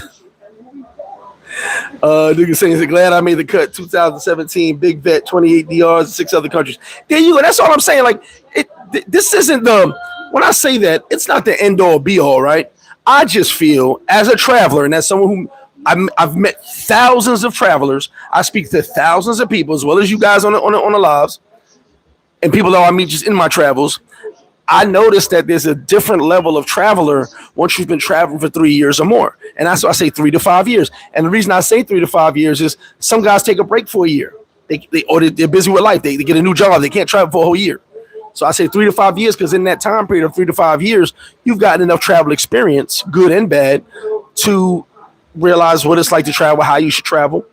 Nigga saying, glad I made the cut. 2017, big vet, 28 DRs, 6 other countries. There you go. That's all I'm saying. Like, this isn't when I say that, it's not the end all be all, right? I just feel as a traveler and as someone who I've met thousands of travelers. I speak to thousands of people as well as you guys on the lives and people that I meet just in my travels. I noticed that there's a different level of traveler once you've been traveling for 3 years or more. And that's why I say 3 to 5 years. And the reason I say 3 to 5 years is some guys take a break for a year. They're busy with life. They get a new job. They can't travel for a whole year. So I say 3 to 5 years because in that time period of 3 to 5 years, you've gotten enough travel experience, good and bad, to realize what it's like to travel, how you should travel.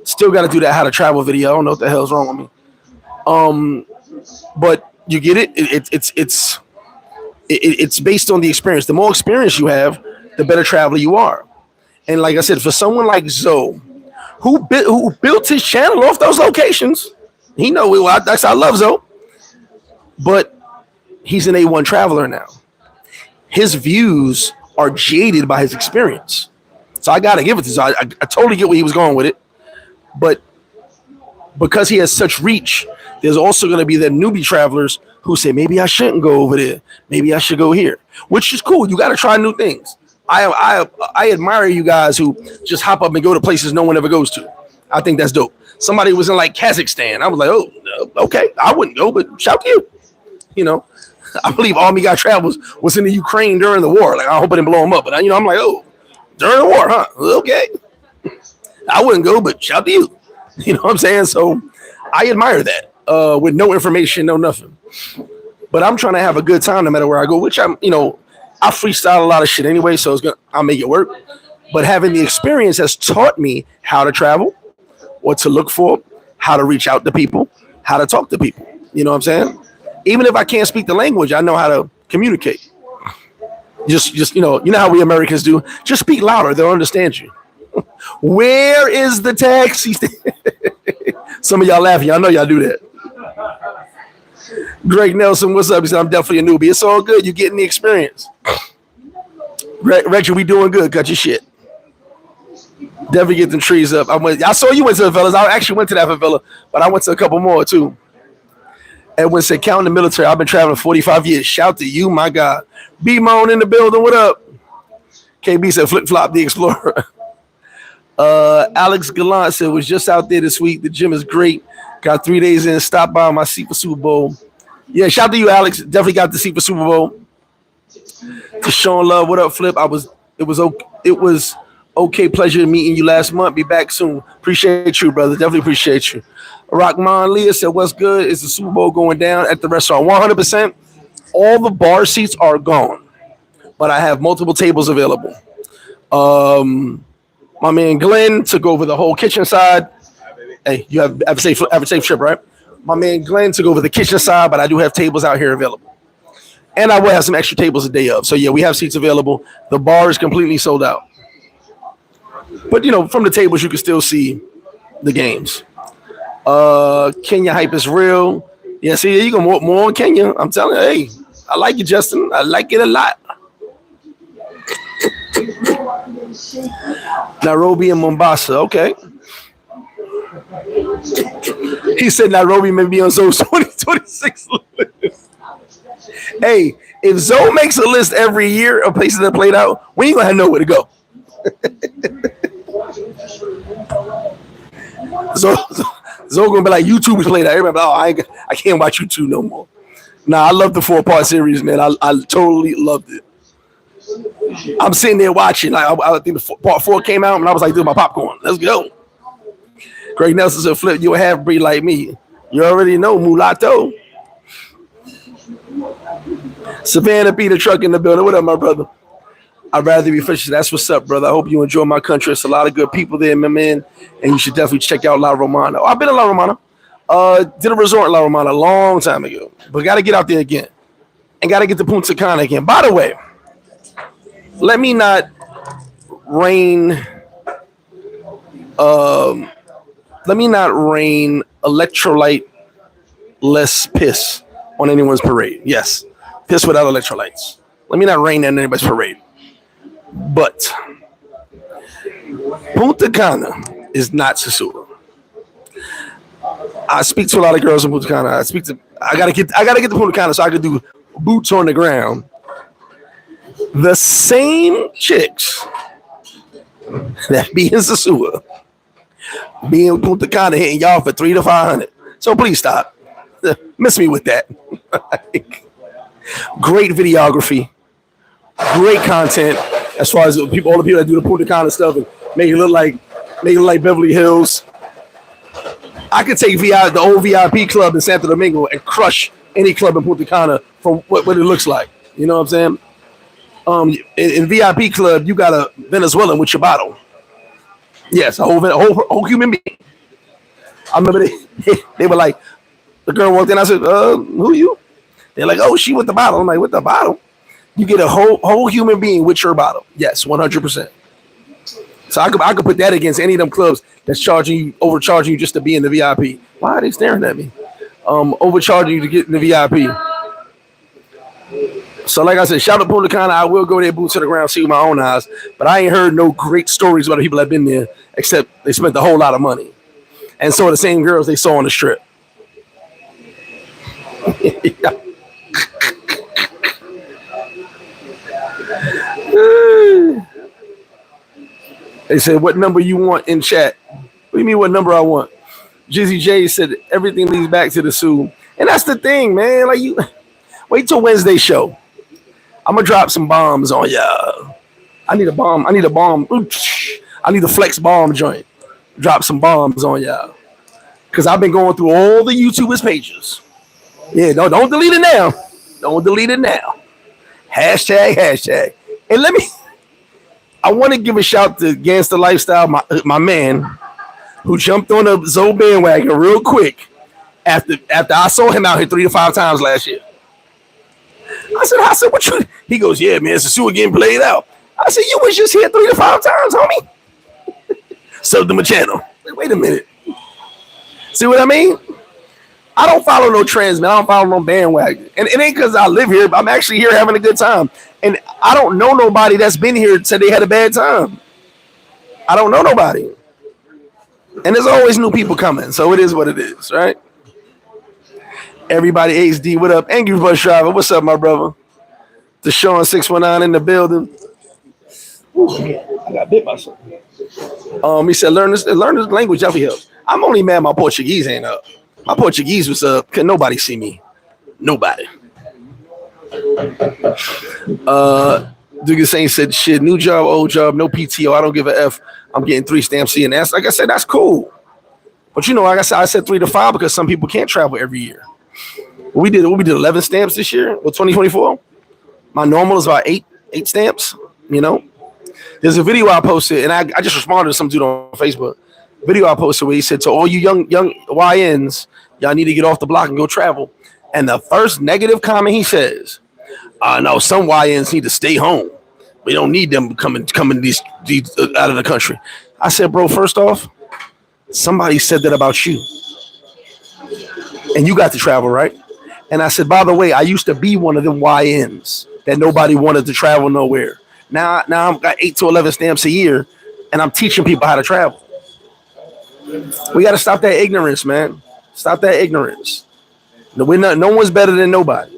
Still got to do that how to travel video. I don't know what the hell's wrong with me. But you get it. It's based on the experience. The more experience you have, the better traveler you are. And like I said, for someone like Zoe, who built his channel off those locations, he know that's I love Zoe. But he's an A1 traveler now. His views are jaded by his experience. So I got to give it to Zoe. I totally get where he was going with it. But because he has such reach, there's also going to be the newbie travelers who say, maybe I shouldn't go over there. Maybe I should go here, which is cool. You got to try new things. I admire you guys who just hop up and go to places no one ever goes to. I think that's dope. Somebody was in like Kazakhstan. I was like, oh, okay. I wouldn't go, but shout to you. I believe Army Guy Travels was in the Ukraine during the war. Like, I hope I didn't blow him up. But, I'm like, oh, during the war, huh? Okay. I wouldn't go, but shout to you. You know what I'm saying? So I admire that with no information, no nothing. But I'm trying to have a good time no matter where I go, which I freestyle a lot of shit anyway, so I'll make it work. But having the experience has taught me how to travel, what to look for, how to reach out to people, how to talk to people. You know what I'm saying? Even if I can't speak the language, I know how to communicate. Just you know how we Americans do. Just speak louder; they'll understand you. Where is the taxi? Some of y'all laughing. I know y'all do that. Greg Nelson, what's up? He said, I'm definitely a newbie. It's all good. You're getting the experience. Rachel, we doing good. Cut your shit. Definitely get them trees up. I saw you went to the fellas. I actually went to that favela, but I went to a couple more too. Edwin said, counting the military, I've been traveling 45 years. Shout to you, my God. B-Moan in the building. What up? KB said, flip-flop the Explorer. Alex Gallant said, was just out there this week. The gym is great. Got 3 days in. Stopped by my seat for Super Bowl. Yeah, shout to you, Alex. Definitely got the seat for Super Bowl. To Sean Love, what up, Flip? It was okay. Pleasure meeting you last month. Be back soon. Appreciate you, brother. Definitely appreciate you. Rockman Leah said, what's good? Is the Super Bowl going down at the restaurant? 100%. All the bar seats are gone, but I have multiple tables available. My man Glenn took over the whole kitchen side. Hey, you have a safe trip, right? My man Glenn took over the kitchen side, but I do have tables out here available. And I will have some extra tables the day of. So, yeah, we have seats available. The bar is completely sold out. But, from the tables, you can still see the games. Kenya hype is real. Yeah, see, there you go. More on Kenya. I'm telling you, hey, I like it, Justin. I like it a lot. Nairobi and Mombasa. Okay. He said Nairobi may be on Zoe's 2026 list. Hey, if Zoe makes a list every year of places that played out, we ain't gonna have nowhere to go. Zoe gonna be like, YouTube is played out. Everybody, I can't watch YouTube no more. Nah, I love the 4-part series, man. I totally loved it. I'm sitting there watching. I think part 4 came out, and I was like, "Dude, my popcorn. Let's go." Greg Nelson said, "Flip, you a half breed like me. You already know mulatto." Savannah Peter Truck in the building. What up, my brother? I'd rather be fishing. That's what's up, brother. I hope you enjoy my country. It's a lot of good people there, my man. And you should definitely check out La Romana. Oh, I've been in La Romana. Did a resort in La Romana a long time ago. But got to get out there again. And got to get to Punta Cana again. By the way, let me not rain electrolyte less piss on anyone's parade. Yes. Piss without electrolytes. Let me not rain that on anybody's parade. But Punta Cana is not Sosua. I speak to a lot of girls in Punta Cana. I gotta get to Punta Cana so I can do boots on the ground. The same chicks that be in Sosua be in Punta Cana hitting y'all for $300 to $500. So please stop. Miss me with that. Great videography, great content as far as all the people that do the Punta Cana stuff and make it look like Beverly Hills. I could take the old VIP club in Santo Domingo and crush any club in Punta Cana from what it looks like. You know what I'm saying? In VIP club, you got a Venezuelan with your bottle. Yes, a whole human being. I remember they were like, the girl walked in. I said, "Who are you?" They're like, "Oh, she with the bottle." I'm like, "With the bottle?" You get a whole human being with your bottle. Yes, 100%. So I could put that against any of them clubs that's overcharging you just to be in the VIP. Why are they staring at me? Overcharging you to get in the VIP. So like I said, shout out to Punta Cana. I will go there, boots to the ground, see with my own eyes. But I ain't heard no great stories about the people that have been there, except they spent a whole lot of money. And so are the same girls they saw on the strip. They said, "What number you want in chat?" What do you mean, what number I want? Jizzy J said, "Everything leads back to the Sioux." And that's the thing, man. Like, you wait till Wednesday show. I'm gonna drop some bombs on y'all. I need a bomb. I need a flex bomb joint. Drop some bombs on y'all. Because I've been going through all the YouTubers' pages. Yeah, don't delete it now. Don't delete it now. Hashtag. And I want to give a shout to Gangsta Lifestyle, my man, who jumped on the Zoe bandwagon real quick after I saw him out here 3 to 5 times last year. I said, what you? He goes, "Yeah, man, it's a sewer getting played out." I said, "You was just here 3 to 5 times, homie." Subbed to my channel. Like, wait a minute. See what I mean? I don't follow no trends, man. I don't follow no bandwagon. And it ain't because I live here, but I'm actually here having a good time. And I don't know nobody that's been here and said they had a bad time. I don't know nobody. And there's always new people coming. So it is what it is, right? Everybody, HD, what up? Angry Bus Driver, what's up, my brother? Deshaun 619 in the building. Ooh, I got bit by something. He said, learn this language definitely helps. I'm only mad my Portuguese ain't up. My Portuguese was up. Can nobody see me? Nobody. Dugan Saint said, "Shit, new job, old job, no PTO. I don't give a F. I'm getting 3 stamps C and S." Like I said, that's cool. But you know, like I said 3 to 5 because some people can't travel every year. We did 11 stamps this year. Well, 2024. My normal is about 8 stamps. You know, there's a video I posted, and I just responded to some dude on Facebook. Video I posted where he said, "To all you young YNs, y'all need to get off the block and go travel." And the first negative comment he says, "No, some YNs need to stay home. We don't need them coming these out of the country." I said, "Bro, first off, somebody said that about you, and you got to travel, right?" And I said, "By the way, I used to be one of them YNs that nobody wanted to travel nowhere. Now I've got 8 to 11 stamps a year, and I'm teaching people how to travel." We got to stop that ignorance, man. Stop that ignorance. No one's better than nobody.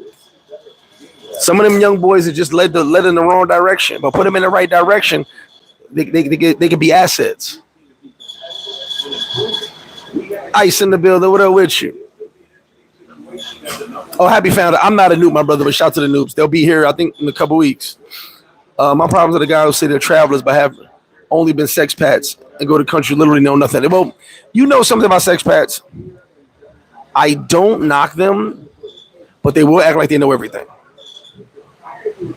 Some of them young boys are just led in the wrong direction, but put them in the right direction, they can be assets. Ice in the building. What up with you? Oh, happy founder. I'm not a noob, my brother, but shout to the noobs. They'll be here, I think, in a couple weeks. My problems are the guys who say they're travelers but have only been sexpats and go to country literally know nothing. Well, you know something about sexpats. I don't knock them, but they will act like they know everything.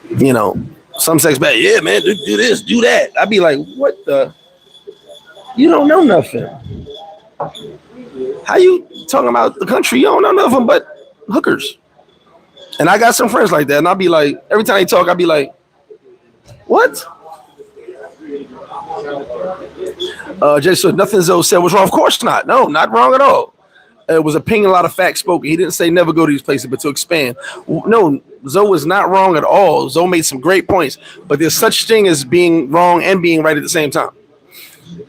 You know, some sex bad. Yeah, man, do this, do that. I'd be like, what the? You don't know nothing. How you talking about the country? You don't know nothing but hookers. And I got some friends like that, and I'll be like, every time they talk, I'll be like, what? Jay said nothing Zoe said was wrong. Of course not. No, not wrong at all. It was opinion, a lot of facts spoken. He didn't say never go to these places, but to expand. No, Zoe was not wrong at all. Zoe made some great points, but there's such thing as being wrong and being right at the same time.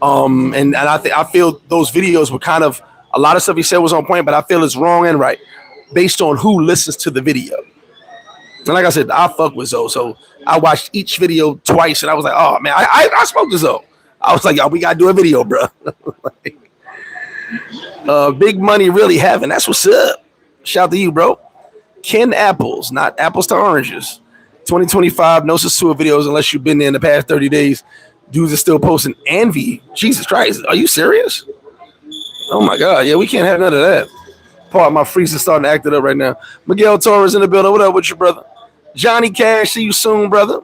And I feel those videos were kind of, a lot of stuff he said was on point, but I feel it's wrong and right based on who listens to the video. And like I said, I fuck with Zoe, so I watched each video twice, and I was like, oh man, I spoke to Zoe. I was like, yo, we gotta do a video, bro. Like, big money really having. That's what's up. Shout out to you, bro. Ken Apples, not apples to oranges. 2025, no Sosua videos unless you've been there in the past 30 days. Dudes are still posting envy. Jesus Christ, are you serious? Oh my God, yeah, we can't have none of that. Part of my freezer starting to act it up right now. Miguel Torres in the building. What up with you, brother? Johnny Cash, see you soon, brother.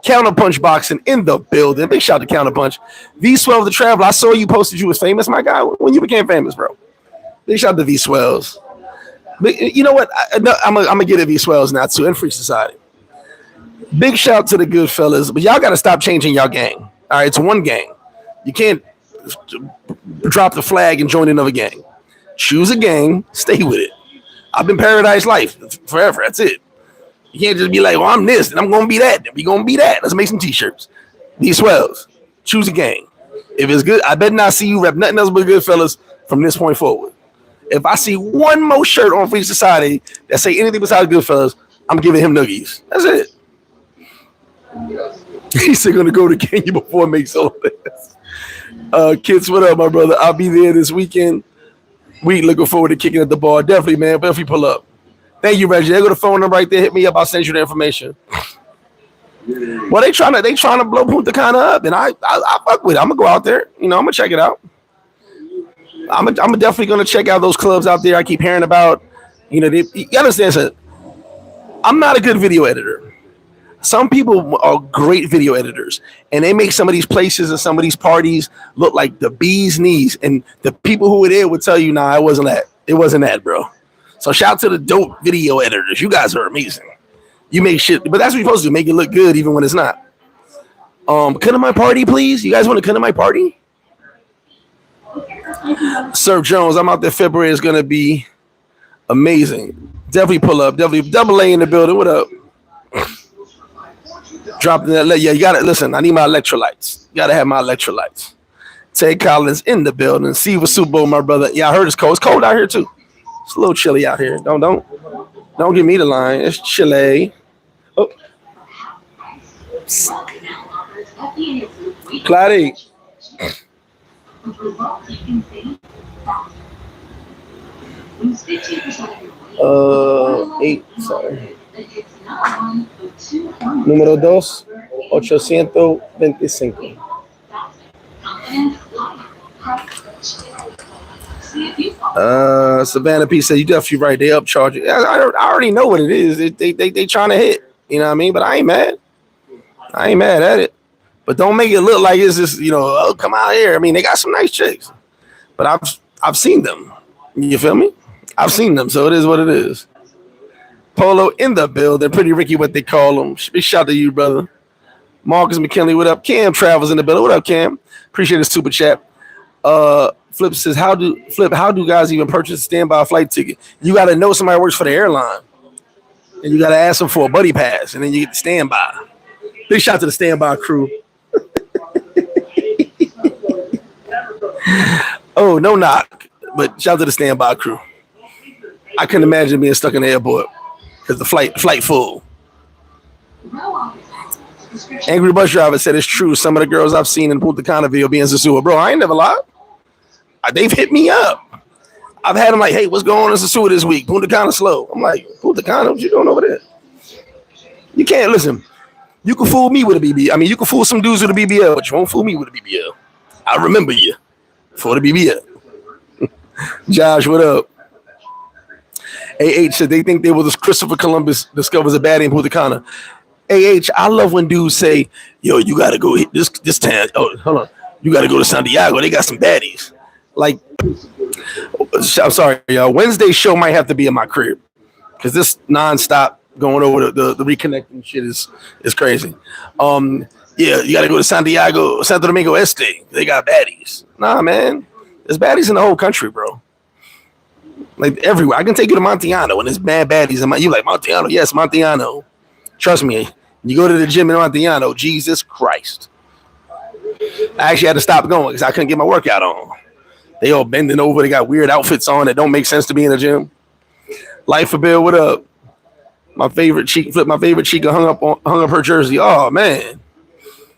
Counterpunch Boxing in the building. Big shout to Counterpunch. V12 the Traveler. I saw you posted you was famous, my guy. When you became famous, bro. Big shout to V Swells. But you know what? I'm gonna get at V Swells now too in Free Society. Big shout to the good fellas, but y'all gotta stop changing y'all gang. All right, it's one gang. You can't drop the flag and join another gang. Choose a gang, stay with it. I've been paradiselyfe forever. That's it. You can't just be like, well, I'm this and I'm gonna be that. We gonna be that. Let's make some t-shirts. These swells. Choose a gang. If it's good, I better not see you rep nothing else but good fellas from this point forward. If I see one more shirt on Free Society that say anything besides good fellas, I'm giving him nuggies. That's it. He's still gonna go to Kenya before it makes all this. Kids, what up, my brother? I'll be there this weekend. We looking forward to kicking at the bar. Definitely, man. But if you pull up. Thank you, Reggie. They got the phone number right there. Hit me up. I'll send you the information. Well, they trying to blow Punta Cana up, and I fuck with it. I'm gonna go out there. You know, I'm gonna check it out. I'm definitely gonna check out those clubs out there. I keep hearing about. You know, you understand? So I'm not a good video editor. Some people are great video editors, and they make some of these places and some of these parties look like the bee's knees. And the people who were there would tell you, nah, it wasn't that. It wasn't that, bro. So shout out to the dope video editors. You guys are amazing. You make shit, but that's what you're supposed to do. Make it look good even when it's not. Come to my party, please. You guys want to come to my party? Sir Jones, I'm out there February. It's going to be amazing. Definitely pull up. Definitely double A in the building. What up? Dropping that. Yeah, you got to listen. I need my electrolytes. You got to have my electrolytes. Ted Collins in the building. See what Super Bowl, my brother. Yeah, I heard it's cold. It's cold out here too. It's a little chilly out here. Don't give me the line. It's chilly. Oh. Cloudy. 8, sorry. Número 2, 825. Savannah P said, you definitely right. They upcharge it. I already know what it is. They trying to hit. You know what I mean? But I ain't mad. I ain't mad at it. But don't make it look like it's just, you know, oh, come out here. I mean, they got some nice chicks. But I've seen them. You feel me? I've seen them, so it is what it is. Polo in the building. Pretty Ricky, what they call them. Big shout out to you, brother. Marcus McKinley, what up? Cam Travels in the building. What up, Cam? Appreciate the super chat. Flip says, how do guys even purchase a standby flight ticket? You got to know somebody works for the airline. And you got to ask them for a buddy pass, and then you get the standby. Big shout out to the standby crew. Oh, no knock. But shout out to the standby crew. I couldn't imagine being stuck in the airport because the flight full. Angry bus driver said it's true. Some of the girls I've seen in Punta Cana video being Sosua. Bro, I ain't never lied. They've hit me up. I've had them like, hey, what's going on in Sosua this week? Punta Cana slow. I'm like, Punta Cana, what you doing over there? You can't listen. You can fool me with a BBL. I mean, you can fool some dudes with a BBL, but you won't fool me with a BBL. I remember you for the BBL. Josh, what up? AH said they think they were Christopher Columbus discovers a baddie in Punta Cana. AH, I love when dudes say, yo, you gotta go hit this town. Oh, hold on. You gotta go to Santiago. They got some baddies. Like, I'm sorry, y'all. Wednesday's show might have to be in my crib. Because this nonstop going over the reconnecting shit is crazy. Yeah, you gotta go to Santo Domingo Este. They got baddies. Nah, man. There's baddies in the whole country, bro. Like everywhere. I can take you to Montiano and there's bad baddies. You like Montiano? Yes, Montiano. Trust me. You go to the gym in Montiano, Jesus Christ. I actually had to stop going because I couldn't get my workout on. They all bending over. They got weird outfits on that don't make sense to be in the gym. Life for Bill, what up? My favorite chick, Flip. My favorite chica hung up her jersey. Oh man,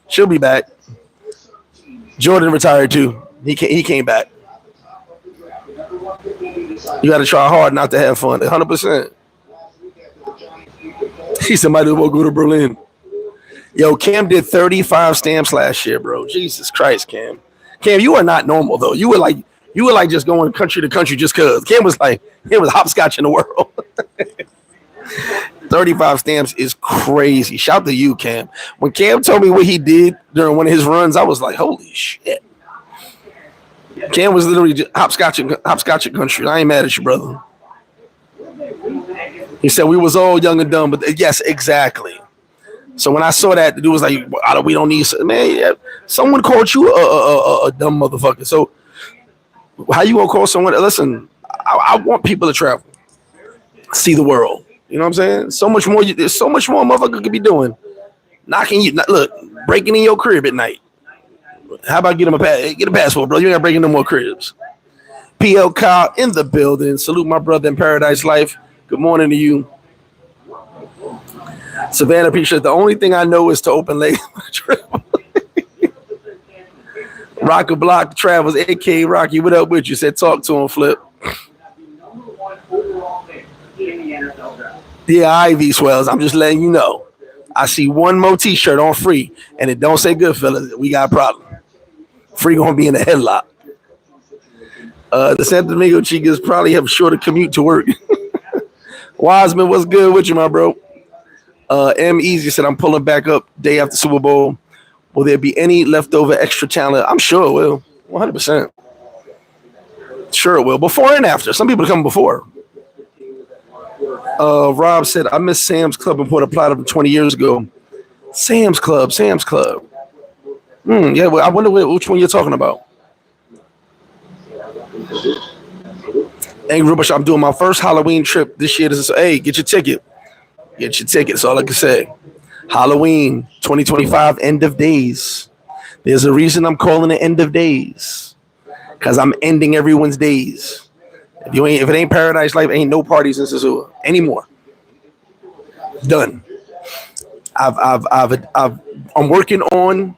she'll be back. Jordan retired too. He came back. You got to try hard not to have fun. 100%. He somebody will go to Berlin. Yo, Cam did 35 stamps last year, bro. Jesus Christ, Cam. Cam, you are not normal though. You were like just going country to country just cause. Cam was hopscotch in the world. 35 stamps is crazy. Shout to you, Cam. When Cam told me what he did during one of his runs, I was like, holy shit. Cam was literally just hopscotch in country. I ain't mad at you, brother. He said we was all young and dumb, but yes, exactly. So when I saw that, the dude was like, we don't need, man, yeah, someone called you a dumb motherfucker. So how you gonna call someone? Listen, I want people to travel, see the world. You know what I'm saying? So much more. There's so much more motherfucker could be doing. Breaking in your crib at night. How about get a passport, bro? You ain't got breaking no more cribs. PL Kyle in the building. Salute my brother in Paradise Life. Good morning to you. Savannah P. The only thing I know is to open leg travel. Rock a Block Travels, A.K. Rocky. What up with you? Said talk to him, Flip. Yeah, Ivy swells. I'm just letting you know. I see one more t-shirt on free, and it don't say Goodfellas. We got a problem. Free gonna be in the headlock. The Santo Domingo Chicas probably have a shorter commute to work. Wiseman, what's good with you, my bro? M Easy said, I'm pulling back up day after Super Bowl. Will there be any leftover extra talent? I'm sure it will. 100%. Sure it will. Before and after. Some people come before. Rob said, I miss Sam's Club in Puerto Plata from 20 years ago. Sam's Club. Yeah, well, I wonder which one you're talking about. Angry Rubbish, I'm doing my first Halloween trip this year. Hey, get your ticket. Get your ticket. That's all I can say. Halloween 2025, end of days. There's a reason I'm calling it end of days. Because I'm ending everyone's days. If it ain't Paradise Life, ain't no parties in Sosua anymore. Done. I'm working on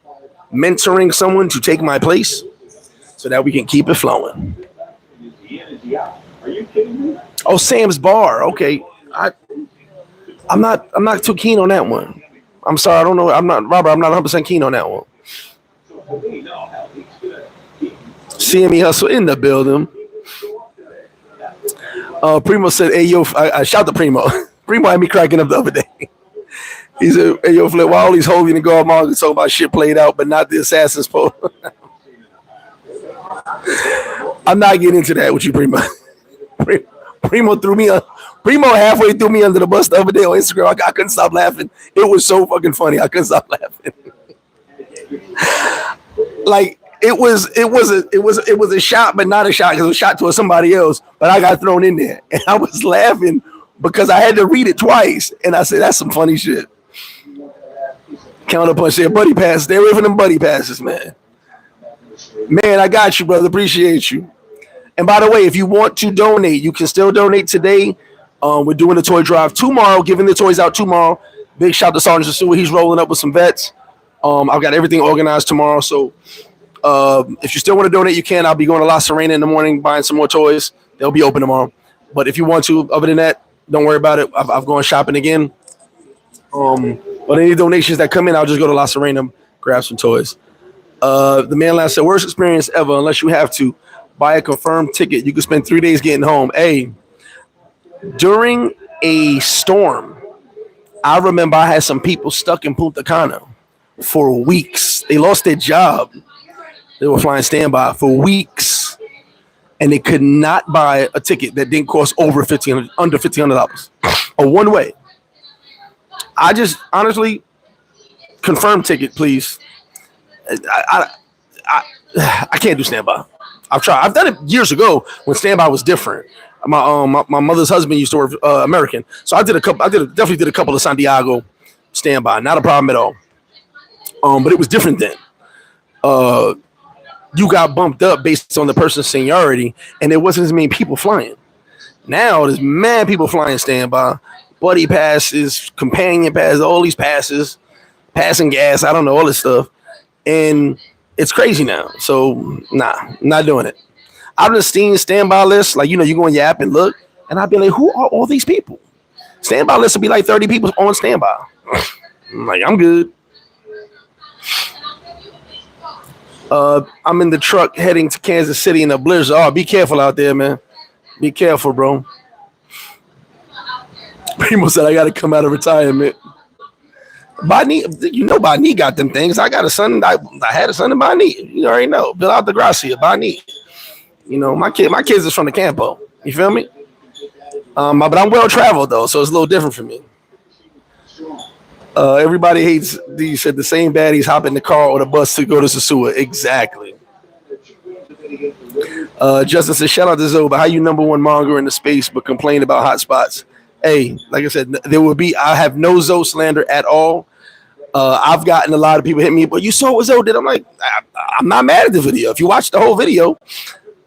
mentoring someone to take my place so that we can keep it flowing. Are you kidding me? Oh, Sam's Bar. Okay. I'm not too keen on that one. I'm sorry, I don't know. I'm not 100% keen on that one. CME Hustle in the building. Primo said, hey, yo, I shout to Primo. Primo had me cracking up the other day. He said, hey, yo, Flip, why all these holy and guard monsters talking about shit played out, but not the Assassin's Post? I'm not getting into that with you, Primo. Primo halfway threw me under the bus the other day on Instagram. I couldn't stop laughing. It was so fucking funny. I couldn't stop laughing. Like it was a shot, but not a shot because it was a shot to somebody else. But I got thrown in there, and I was laughing because I had to read it twice. And I said, "That's some funny shit." Counterpunch said, "Buddy pass. Stay away from them buddy passes, man." Man, I got you, brother. Appreciate you. And by the way, if you want to donate, you can still donate today. We're doing the toy drive tomorrow, giving the toys out tomorrow. Big shout to Sergeant Sosua. He's rolling up with some vets. I've got everything organized tomorrow. So if you still want to donate, you can. I'll be going to La Serena in the morning, buying some more toys. They'll be open tomorrow. But if you want to, other than that, don't worry about it. I've gone shopping again. But any donations that come in, I'll just go to La Serena, grab some toys. The man last said, worst experience ever, unless you have to buy a confirmed ticket. You can spend 3 days getting home. Hey, during a storm I remember I had some people stuck in Punta Cana for weeks. They lost their job. They were flying standby for weeks, and they could not buy a ticket that didn't cost over under $1,500, a one way. I just honestly confirm ticket, please. I can't do standby. I've tried. I've done it years ago when standby was different. My mother's husband used to work American, so I definitely did a couple of Santiago standby. Not a problem at all. But it was different then. You got bumped up based on the person's seniority, and there wasn't as many people flying. Now there's mad people flying standby, buddy passes, companion passes, all these passes, passing gas. I don't know all this stuff, and it's crazy now. So nah, not doing it. I've just seen standby lists, like, you go on your app and look, and I'd be like, who are all these people? Standby lists would be like 30 people on standby. I'm like, I'm good. I'm in the truck heading to Kansas City in a blizzard. Oh, be careful out there, man. Be careful, bro. Primo said I got to come out of retirement. Bani, Bani got them things. I got a son. I had a son in Bani. You already know. Bill out the Gracia, Bani. My kids is from the Campo. You feel me? But I'm well traveled though, so it's a little different for me. Everybody hates these. Said the same baddies hop in the car or the bus to go to Sosua. Exactly. Justin says, shout out to Zoe, but how you number one monger in the space but complain about hotspots? Hey, like I said, I have no Zoe slander at all. I've gotten a lot of people hit me, but you saw what Zoe did. I'm like, I'm not mad at the video. If you watch the whole video,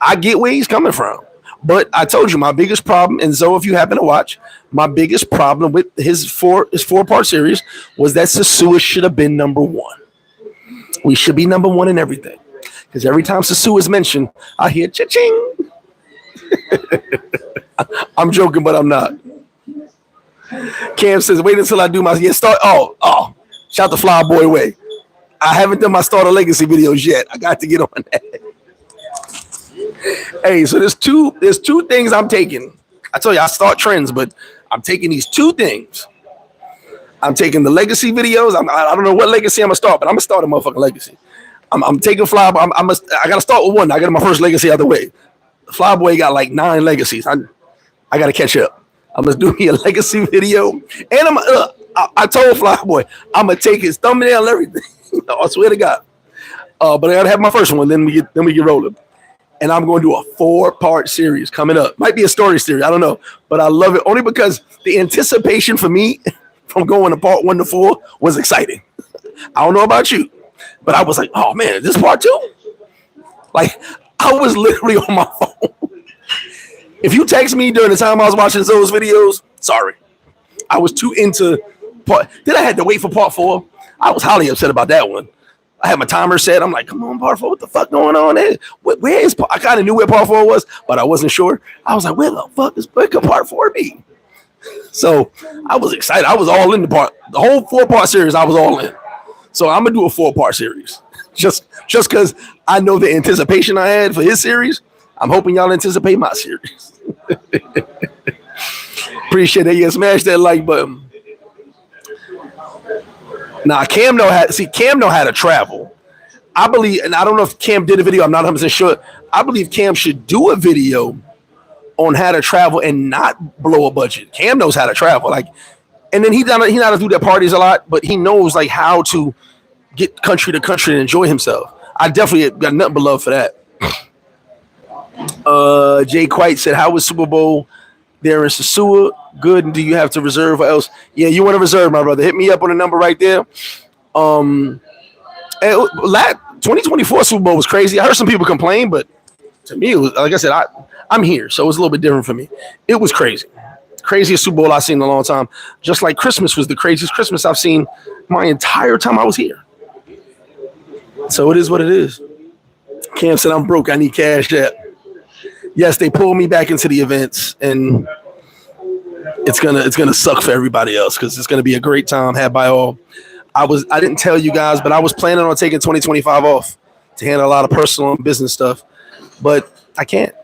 I get where he's coming from. But I told you my biggest problem, and Zoe, if you happen to watch, my biggest problem with his four-part series was that Sosua should have been number one. We should be number one in everything. Because every time Sosua is mentioned, I hear cha-ching. I'm joking, but I'm not. Cam says, wait until I do my start. Oh, shout the Fly Boy way. I haven't done my Start a Legacy videos yet. I got to get on that. Hey, so there's two things I'm taking. I tell you, I start trends, but I'm taking these two things. I'm taking the legacy videos. I don't know what legacy I'm gonna start, but I'm gonna start a motherfucking legacy. I'm taking Fly. I gotta start with one. I got my first legacy out of the way. Flyboy got like 9 legacies. I gotta catch up. I'm gonna do me a legacy video, and I told Flyboy I'm gonna take his thumbnail and everything. I swear to God. But I gotta have my first one. Then we get rolling. And I'm going to do a 4-part series coming up. Might be a story series. I don't know. But I love it only because the anticipation for me from going to part 1 to 4 was exciting. I don't know about you, but I was like, oh, man, is this part 2? Like, I was literally on my phone. If you text me during the time I was watching those videos, sorry. I was too into part. Then I had to wait for part 4. I was highly upset about that one. I had my timer set. I'm like, come on, part 4, what the fuck going on there? Where is part? I kind of knew where part 4 was, but I wasn't sure. I was like, where the fuck is part 4 be? So I was excited. I was all in the whole 4-part series. I was all in. So I'm gonna do a 4-part series, just because I know the anticipation I had for his series. I'm hoping y'all anticipate my series. Appreciate it. Yeah, smash that like button. Now, Cam know how to travel. I believe, and I don't know if Cam did a video. I'm not 100% sure. I believe Cam should do a video on how to travel and not blow a budget. Cam knows how to travel, and then he not to do their parties a lot, but he knows like how to get country to country and enjoy himself. I definitely got nothing but love for that. Jay Quite said, "How was Super Bowl there in Sosua? Good. Do you have to reserve or else?" Yeah, you want to reserve, my brother. Hit me up on the number right there. 2024 Super Bowl was crazy. I heard some people complain, but to me, it was, like I said, I'm here, so it was a little bit different for me. It was crazy. Craziest Super Bowl I've seen in a long time. Just like Christmas was the craziest Christmas I've seen my entire time I was here. So it is what it is. Cam said, I'm broke. I need cash yet. Yes, they pulled me back into the events, and it's gonna suck for everybody else because it's gonna be a great time had by all. I didn't tell you guys, but I was planning on taking 2025 off to handle a lot of personal and business stuff, but I can't.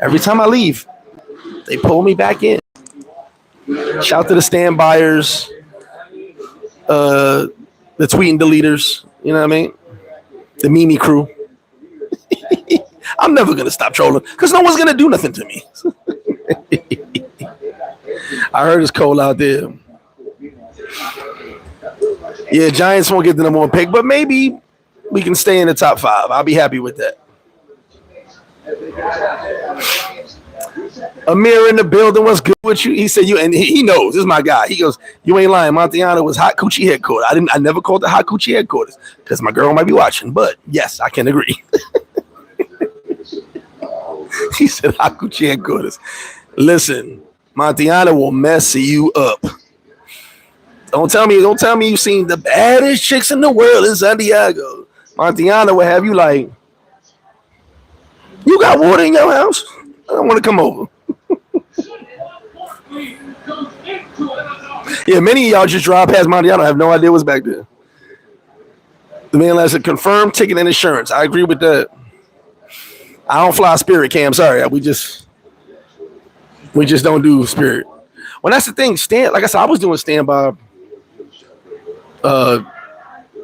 Every time I leave, they pull me back in. Shout to the stand buyers. the tweet and deleters. You know what I mean? The Mimi crew. I'm never gonna stop trolling because no one's gonna do nothing to me. I heard it's cold out there. Yeah, Giants won't get the number one pick, but maybe we can stay in the top 5. I'll be happy with that. Amir in the building, what's good with you? He said you, and he knows, this is my guy. He goes, you ain't lying. Montiano was hot coochie headquarters. I never called it hot coochie headquarters because my girl might be watching, but yes, I can agree. He said hot coochie headquarters. Listen, Montiano will mess you up. Don't tell me you've seen the baddest chicks in the world in Santiago. Montiano will have you like, you got water in your house? I don't want to come over. Yeah, many of y'all just drive past Montiano. I have no idea what's back there. The man has a confirmed ticket and insurance. I agree with that. I don't fly Spirit, Cam. Sorry, we just don't do Spirit. Well, that's the thing. Like I said, I was doing standby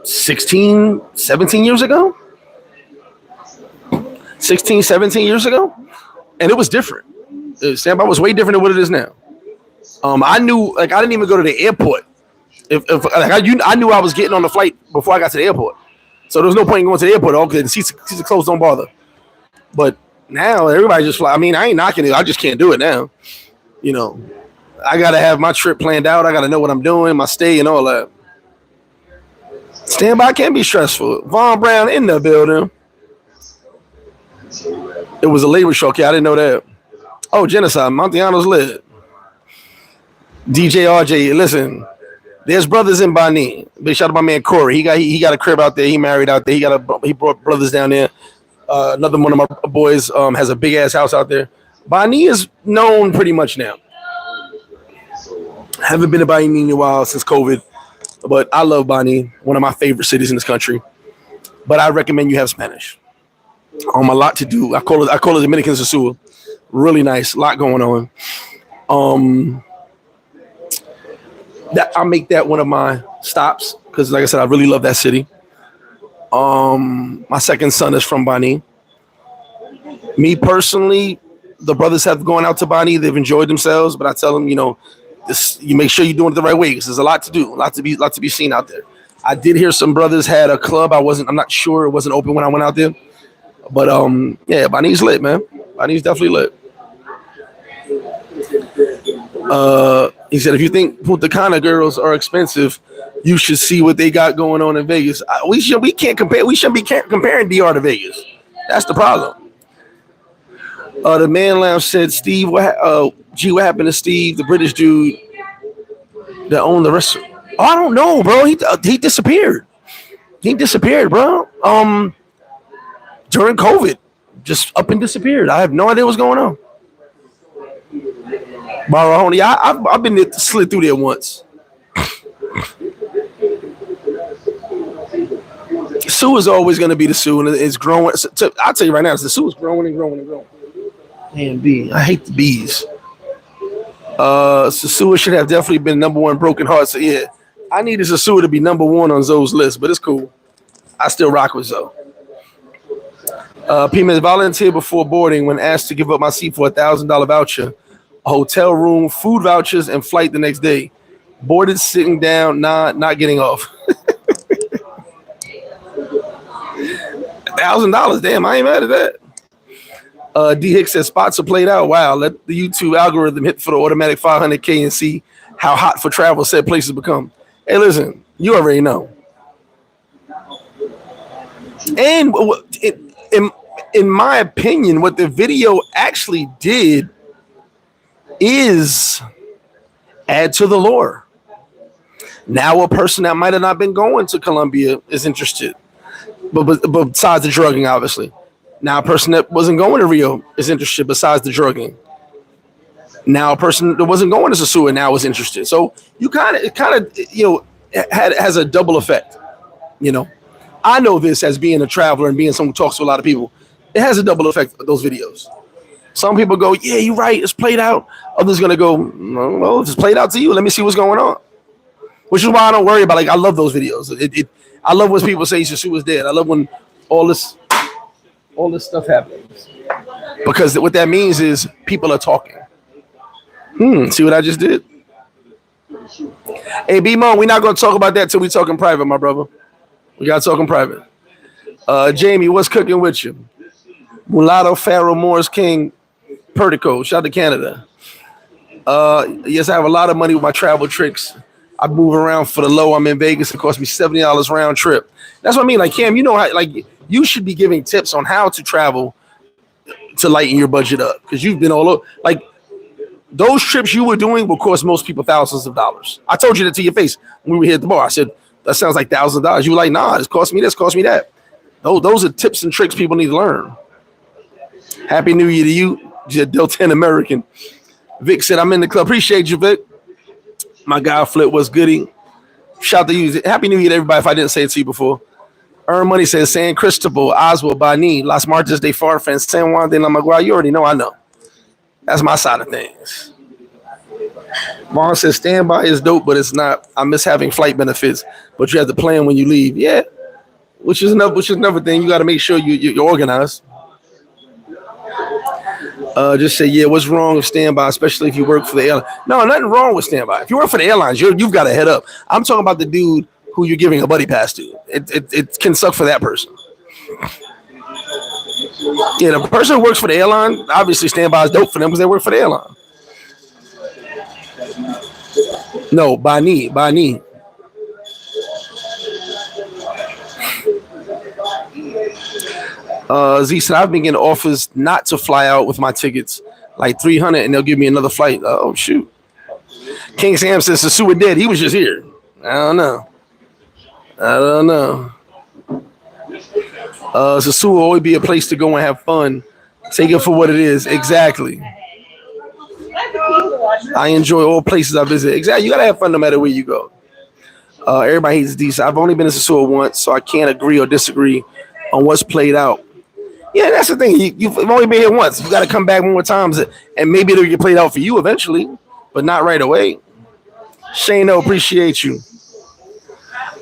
16, 17 years ago. 16, 17 years ago, and it was different. Standby was way different than what it is now. I knew, like, I didn't even go to the airport. I knew I was getting on the flight before I got to the airport, so there was no point in going to the airport. Okay, the seats are closed, don't bother. But now everybody just fly. I mean, I ain't knocking it. I just can't do it now. You know, I gotta have my trip planned out. I gotta know what I'm doing, my stay, and all that. Standby can be stressful. Von Brown in the building. It was a labor show. Okay, I didn't know that. Oh, genocide. Montiano's lit. DJ RJ, listen. There's brothers in Bani. Big shout out to my man Corey. He got a crib out there. He married out there. He brought brothers down there. Another one of my boys has a big ass house out there. Bani is known pretty much now. Haven't been to Bani in a while since COVID, but I love Bani. One of my favorite cities in this country. But I recommend you have Spanish. A lot to do. I call it Dominican Sosua. Really nice. A lot going on. That I'll make that one of my stops because, like I said, I really love that city. My second son is from Bani. Me personally, the brothers have gone out to Bani. They've enjoyed themselves, but I tell them, you make sure you're doing it the right way because there's a lot to do, a lot to be seen out there. I did hear some brothers had a club. I'm not sure it wasn't open when I went out there. But yeah, Bani's lit, man. Bani's definitely lit. He said, if you think Punta Cana girls are expensive, you should see what they got going on in Vegas. We can't compare. We shouldn't be comparing DR to Vegas. That's the problem. The man lounge said, Steve, what happened to Steve, the British dude that owned the restaurant? Oh, I don't know, bro. He disappeared. He disappeared, bro. During COVID, just up and disappeared. I have no idea what's going on. Barahoni, I've been slid through there once. Sue is always going to be the Sue, and it's growing. So, I'll tell you right now, the Sue is growing and growing and growing. A and B. I hate the B's. Sosua should have definitely been number one broken heart. So yeah, I needed Sosua to be number one on Zoe's list, but it's cool. I still rock with Zoe. P-Man volunteered before boarding when asked to give up my seat for $1,000 voucher, a hotel room, food vouchers, and flight the next day. Boarded sitting down, not getting off. $1,000, damn, I ain't mad at that. D Hicks says spots are played out. Wow, let the YouTube algorithm hit for the automatic 500K and see how hot for travel said places become. Hey, listen, you already know. And in my opinion, what the video actually did is add to the lore. Now a person that might have not been going to Colombia is interested, but besides the drugging, obviously. Now a person that wasn't going to Rio is interested besides the drugging. Now a person that wasn't going to Sosua now is interested. So you kind of has a double effect. I know this as being a traveler and being someone who talks to a lot of people. It has a double effect of those videos. Some people go, yeah, you're right, it's played out. Others going to go, well, it's played out to you. Let me see what's going on. which is why I don't worry about. Like I love those videos. I love when people say Sosua is dead. I love when all this stuff happens because what that means is people are talking. See what I just did? Hey, B-Mo, we're not going to talk about that till we talk in private, my brother. We got to talk in private. Jamie, what's cooking with you? Mulatto, Pharaoh, Morris King, Puerto, shout out to Canada. Yes, I have a lot of money with my travel tricks. I move around for the low. I'm in Vegas. It costs me $70 round trip. That's what I mean. Like, Cam, you know how, like, you should be giving tips on how to travel to lighten your budget up because you've been all over. Like, those trips you were doing will cost most people thousands of dollars. I told you that to your face when we were here at the bar. I said, that sounds like thousands of dollars. You were like, nah, this cost me this, cost me that. Those are tips and tricks people need to learn. Happy New Year to you, Delta American. Vic said, I'm in the club. Appreciate you, Vic. My guy, Flip, was goody. Shout to you. Happy New Year to everybody if I didn't say it to you before. Earn Money says, San Cristobal, Oswald, Bani, Las Martas de Farfan, San Juan de la Maguire. You already know I know. That's my side of things. Vaughn says, standby is dope, but it's not. I miss having flight benefits, but you have to plan when you leave. Yeah, which is another thing. You got to make sure you're organized. Just say, yeah, what's wrong with standby, especially if you work for the airline? No, nothing wrong with standby. If you work for the airlines, you've got to head up. I'm talking about the dude who you're giving a buddy pass to. It can suck for that person. Yeah, the person who works for the airline, obviously standby is dope for them because they work for the airline. No, Bani. Z said, I've been getting offers not to fly out with my tickets, like $300, and they'll give me another flight. Oh, shoot. King Sam says, Sosua dead. He was just here. I don't know. Sosua will always be a place to go and have fun. Take it for what it is. Exactly. I enjoy all places I visit. Exactly. You got to have fun no matter where you go. Everybody hates DC. I've only been to Sosua once, so I can't agree or disagree on what's played out. Yeah, that's the thing. You've only been here once. You got to come back more times, and maybe it'll get played out for you eventually, but not right away. Shano, appreciate you.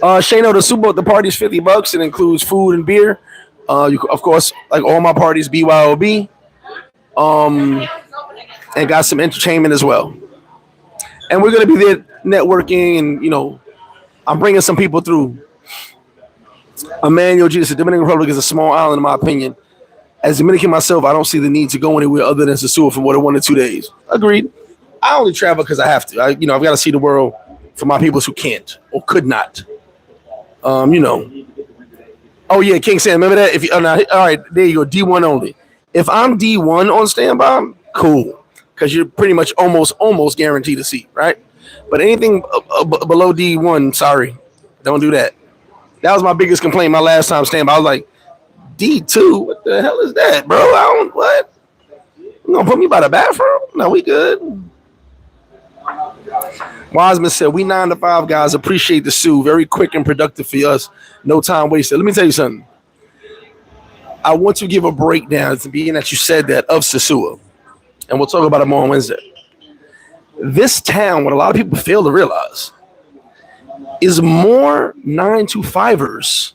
Shano, the Super Bowl, the party's $50. It includes food and beer. Of course, like all my parties, BYOB. And got some entertainment as well. And we're going to be there networking, and, I'm bringing some people through. Emmanuel G. The Dominican Republic is a small island, in my opinion. As Dominican myself, I don't see the need to go anywhere other than Sosua for more than 1 to 2 days. Agreed. I only travel because I have to. I've got to see the world for my peoples who can't or could not. Oh yeah, King Sam, remember that? All right, there you go. D1 only. If I'm D1 on standby, cool, because you're pretty much almost guaranteed a seat, right? But anything below D1, sorry, don't do that. That was my biggest complaint my last time standby. I was like, D2, what the hell is that, bro? What? You gonna put me by the bathroom? No, we good. Wiseman said, we 9 to 5 guys appreciate the Sue. Very quick and productive for us. No time wasted. Let me tell you something. I want to give a breakdown, being that you said that, of Sosua. And we'll talk about it more on Wednesday. This town, what a lot of people fail to realize, is more 9 to 5ers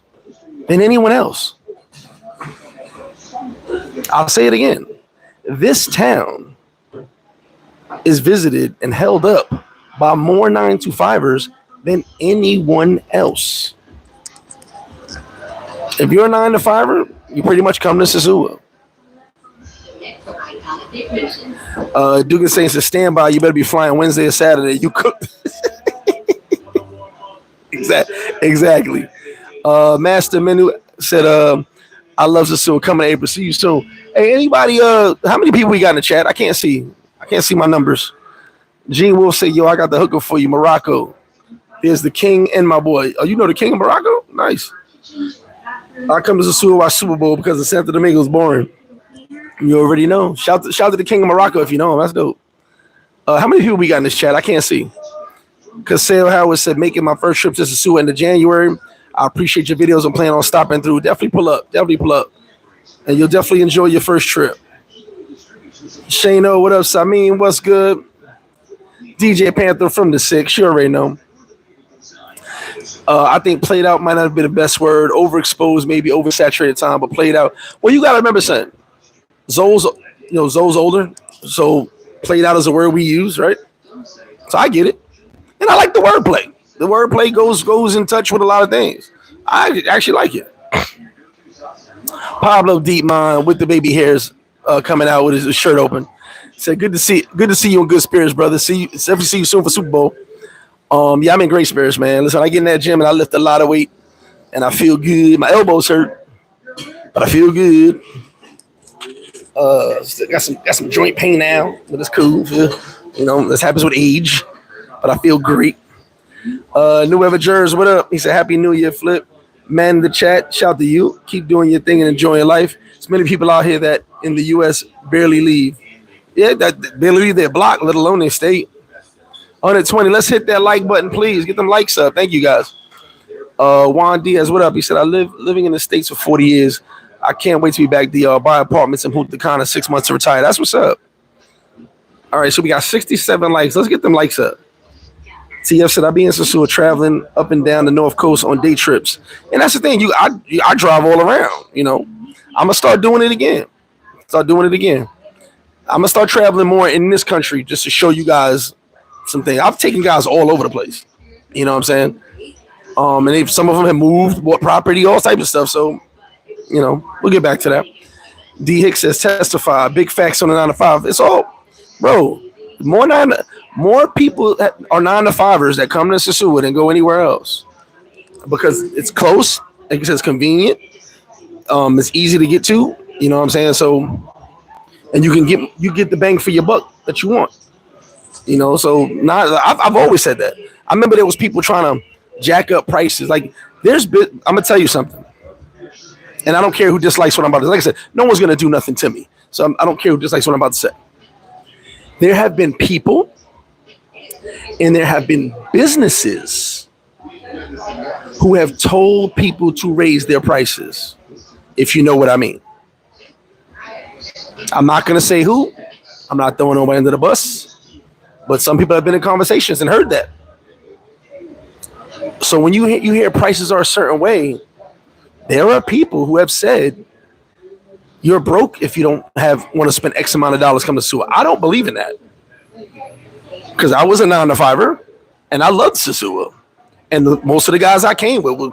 than anyone else. I'll say it again. This town is visited and held up by more 9 to 5ers than anyone else. If you're a 9 to 5er, you pretty much come to Sosua. Dugan saying to standby, you better be flying Wednesday or Saturday. You cook. Exactly. Master Menu said, I love Sosua, coming to April. See you soon. Hey, anybody, how many people we got in the chat? I can't see my numbers. Gene Wolf said, yo, I got the hookup for you, Morocco. There's the king and my boy. Oh, you know the king of Morocco? Nice. I come to Sosua watch Super Bowl because the Santo Domingo is boring. You already know. Shout to the king of Morocco if you know him. That's dope. How many people we got in this chat? I can't see. Casale Howard said, making my first trip to Sosua into January. I appreciate your videos. I'm planning on stopping through. Definitely pull up. And you'll definitely enjoy your first trip. Shano, what up, Samin? What's good? DJ Panther from the 6. You already know. I think played out might not have been the best word. Overexposed, maybe oversaturated time, but played out. Well, you got to remember, son. Zoe's older, so played out is a word we use, right? So I get it, and I like the wordplay. The wordplay goes in touch with a lot of things. I actually like it. Pablo Deep Mind with the baby hairs coming out with his shirt open. Said, good to see you in good spirits, brother. Definitely see you soon for Super Bowl. Yeah, I'm in great spirits, man. Listen, I get in that gym and I lift a lot of weight and I feel good. My elbows hurt, but I feel good. Got some joint pain now, but it's cool. You know, this happens with age, but I feel great. New Ever Jers, what up? He said, Happy New Year, Flip. Man in the chat, shout to you. Keep doing your thing and enjoying life. There's many people out here that in the U.S. barely leave. Yeah, that barely leave their block, let alone their state. 120, let's hit that like button, please. Get them likes up. Thank you, guys. Juan Diaz, what up? He said, living in the States for 40 years. I can't wait to be back to buy apartments in Punta Cana, 6 months to retire. That's what's up. All right, so we got 67 likes. Let's get them likes up. TF said, I be in Sosua traveling up and down the North Coast on day trips. And that's the thing. I drive all around, you know. I'm going to start doing it again. I'm going to start traveling more in this country just to show you guys something. I've taken guys all over the place. You know what I'm saying? And some of them have moved, bought property, all types of stuff. So, you know, we'll get back to that. D. Hicks says, testify. Big facts on the 9 to 5. It's all, bro, more people that are 9 to 5ers that come to Sosua than go anywhere else because it's close, like I said, it's convenient, it's easy to get to. You know what I'm saying? So, and you get the bang for your buck that you want. You know, so I've always said that. I remember there was people trying to jack up prices. Like I'm gonna tell you something, and I don't care who dislikes what I'm about to say. Like I said, no one's gonna do nothing to me, so I don't care who dislikes what I'm about to say. There have been people and there have been businesses who have told people to raise their prices, if you know what I mean. I'm not going to say who. I'm not throwing nobody under the bus. But some people have been in conversations and heard that. So when you hear prices are a certain way, there are people who have said, you're broke if you don't want to spend X amount of dollars coming to Sosua. I don't believe in that. Because I was a 9 to 5er and I loved Sosua. And most of the guys I came with were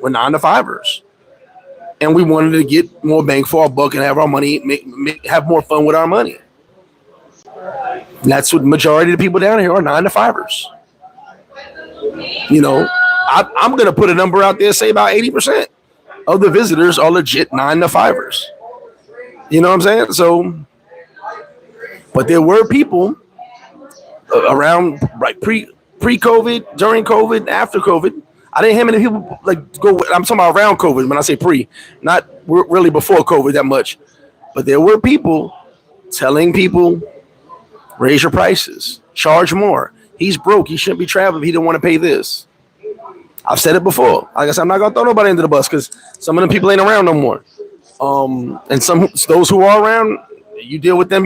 9 to 5ers. And we wanted to get more bang for our buck and have our money, have more fun with our money. And that's what the majority of the people down here are, 9 to 5ers. You know, I'm going to put a number out there, say about 80% of the visitors are legit 9 to 5ers. You know what I'm saying? So, but there were people around like pre-COVID, during COVID, after COVID. I didn't have many people go. I'm talking about around COVID. When I say pre, not really before COVID that much, but there were people telling people, raise your prices, charge more. He's broke. He shouldn't be traveling. He don't want to pay this. I've said it before. Like I said, I'm not gonna throw nobody under the bus because some of them people ain't around no more. And those who are around, you deal with them.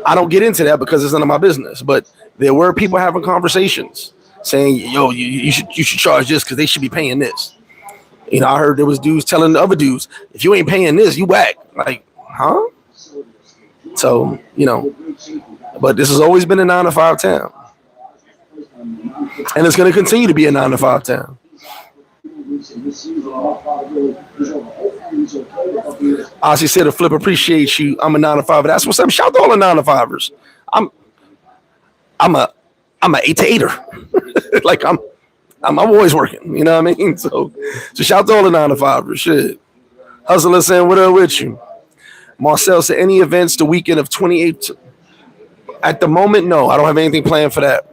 I don't get into that because it's none of my business. But there were people having conversations saying, "Yo, you should charge this because they should be paying this." You know, I heard there was dudes telling the other dudes, "If you ain't paying this, you whack." Like, huh? So, you know, but this has always been a 9 to 5 town, and it's going to continue to be a 9 to 5 town. Ozzy said, "A Flip appreciates you. I'm a 9 to 5. That's what's up. Shout out to all the 9 to 5ers. I'm a 8 to 8er. Like I'm always working. You know what I mean? So shout out to all the 9 to 5ers. Shit. Hustler saying, what up with you? Marcel said, any events the weekend of 28th? At the moment, no. I don't have anything planned for that.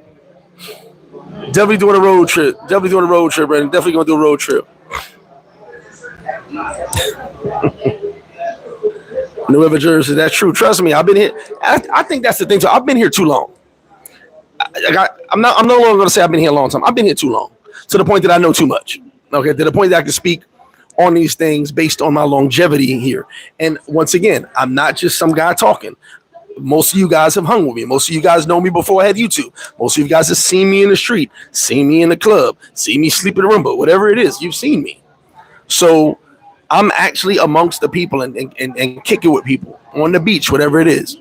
Definitely doing a road trip. Brandon. Definitely going to do a road trip. New Ever Jersey, that's true. Trust me, I've been here. I think that's the thing. So I've been here too long. I'm no longer going to say I've been here a long time. I've been here too long to the point that I know too much. Okay, to the point that I can speak on these things based on my longevity here. And once again, I'm not just some guy talking. Most of you guys have hung with me. Most of you guys know me before I had YouTube. Most of you guys have seen me in the street, seen me in the club, seen me sleep in the room, whatever it is, you've seen me. So I'm actually amongst the people and kick it with people on the beach, whatever it is.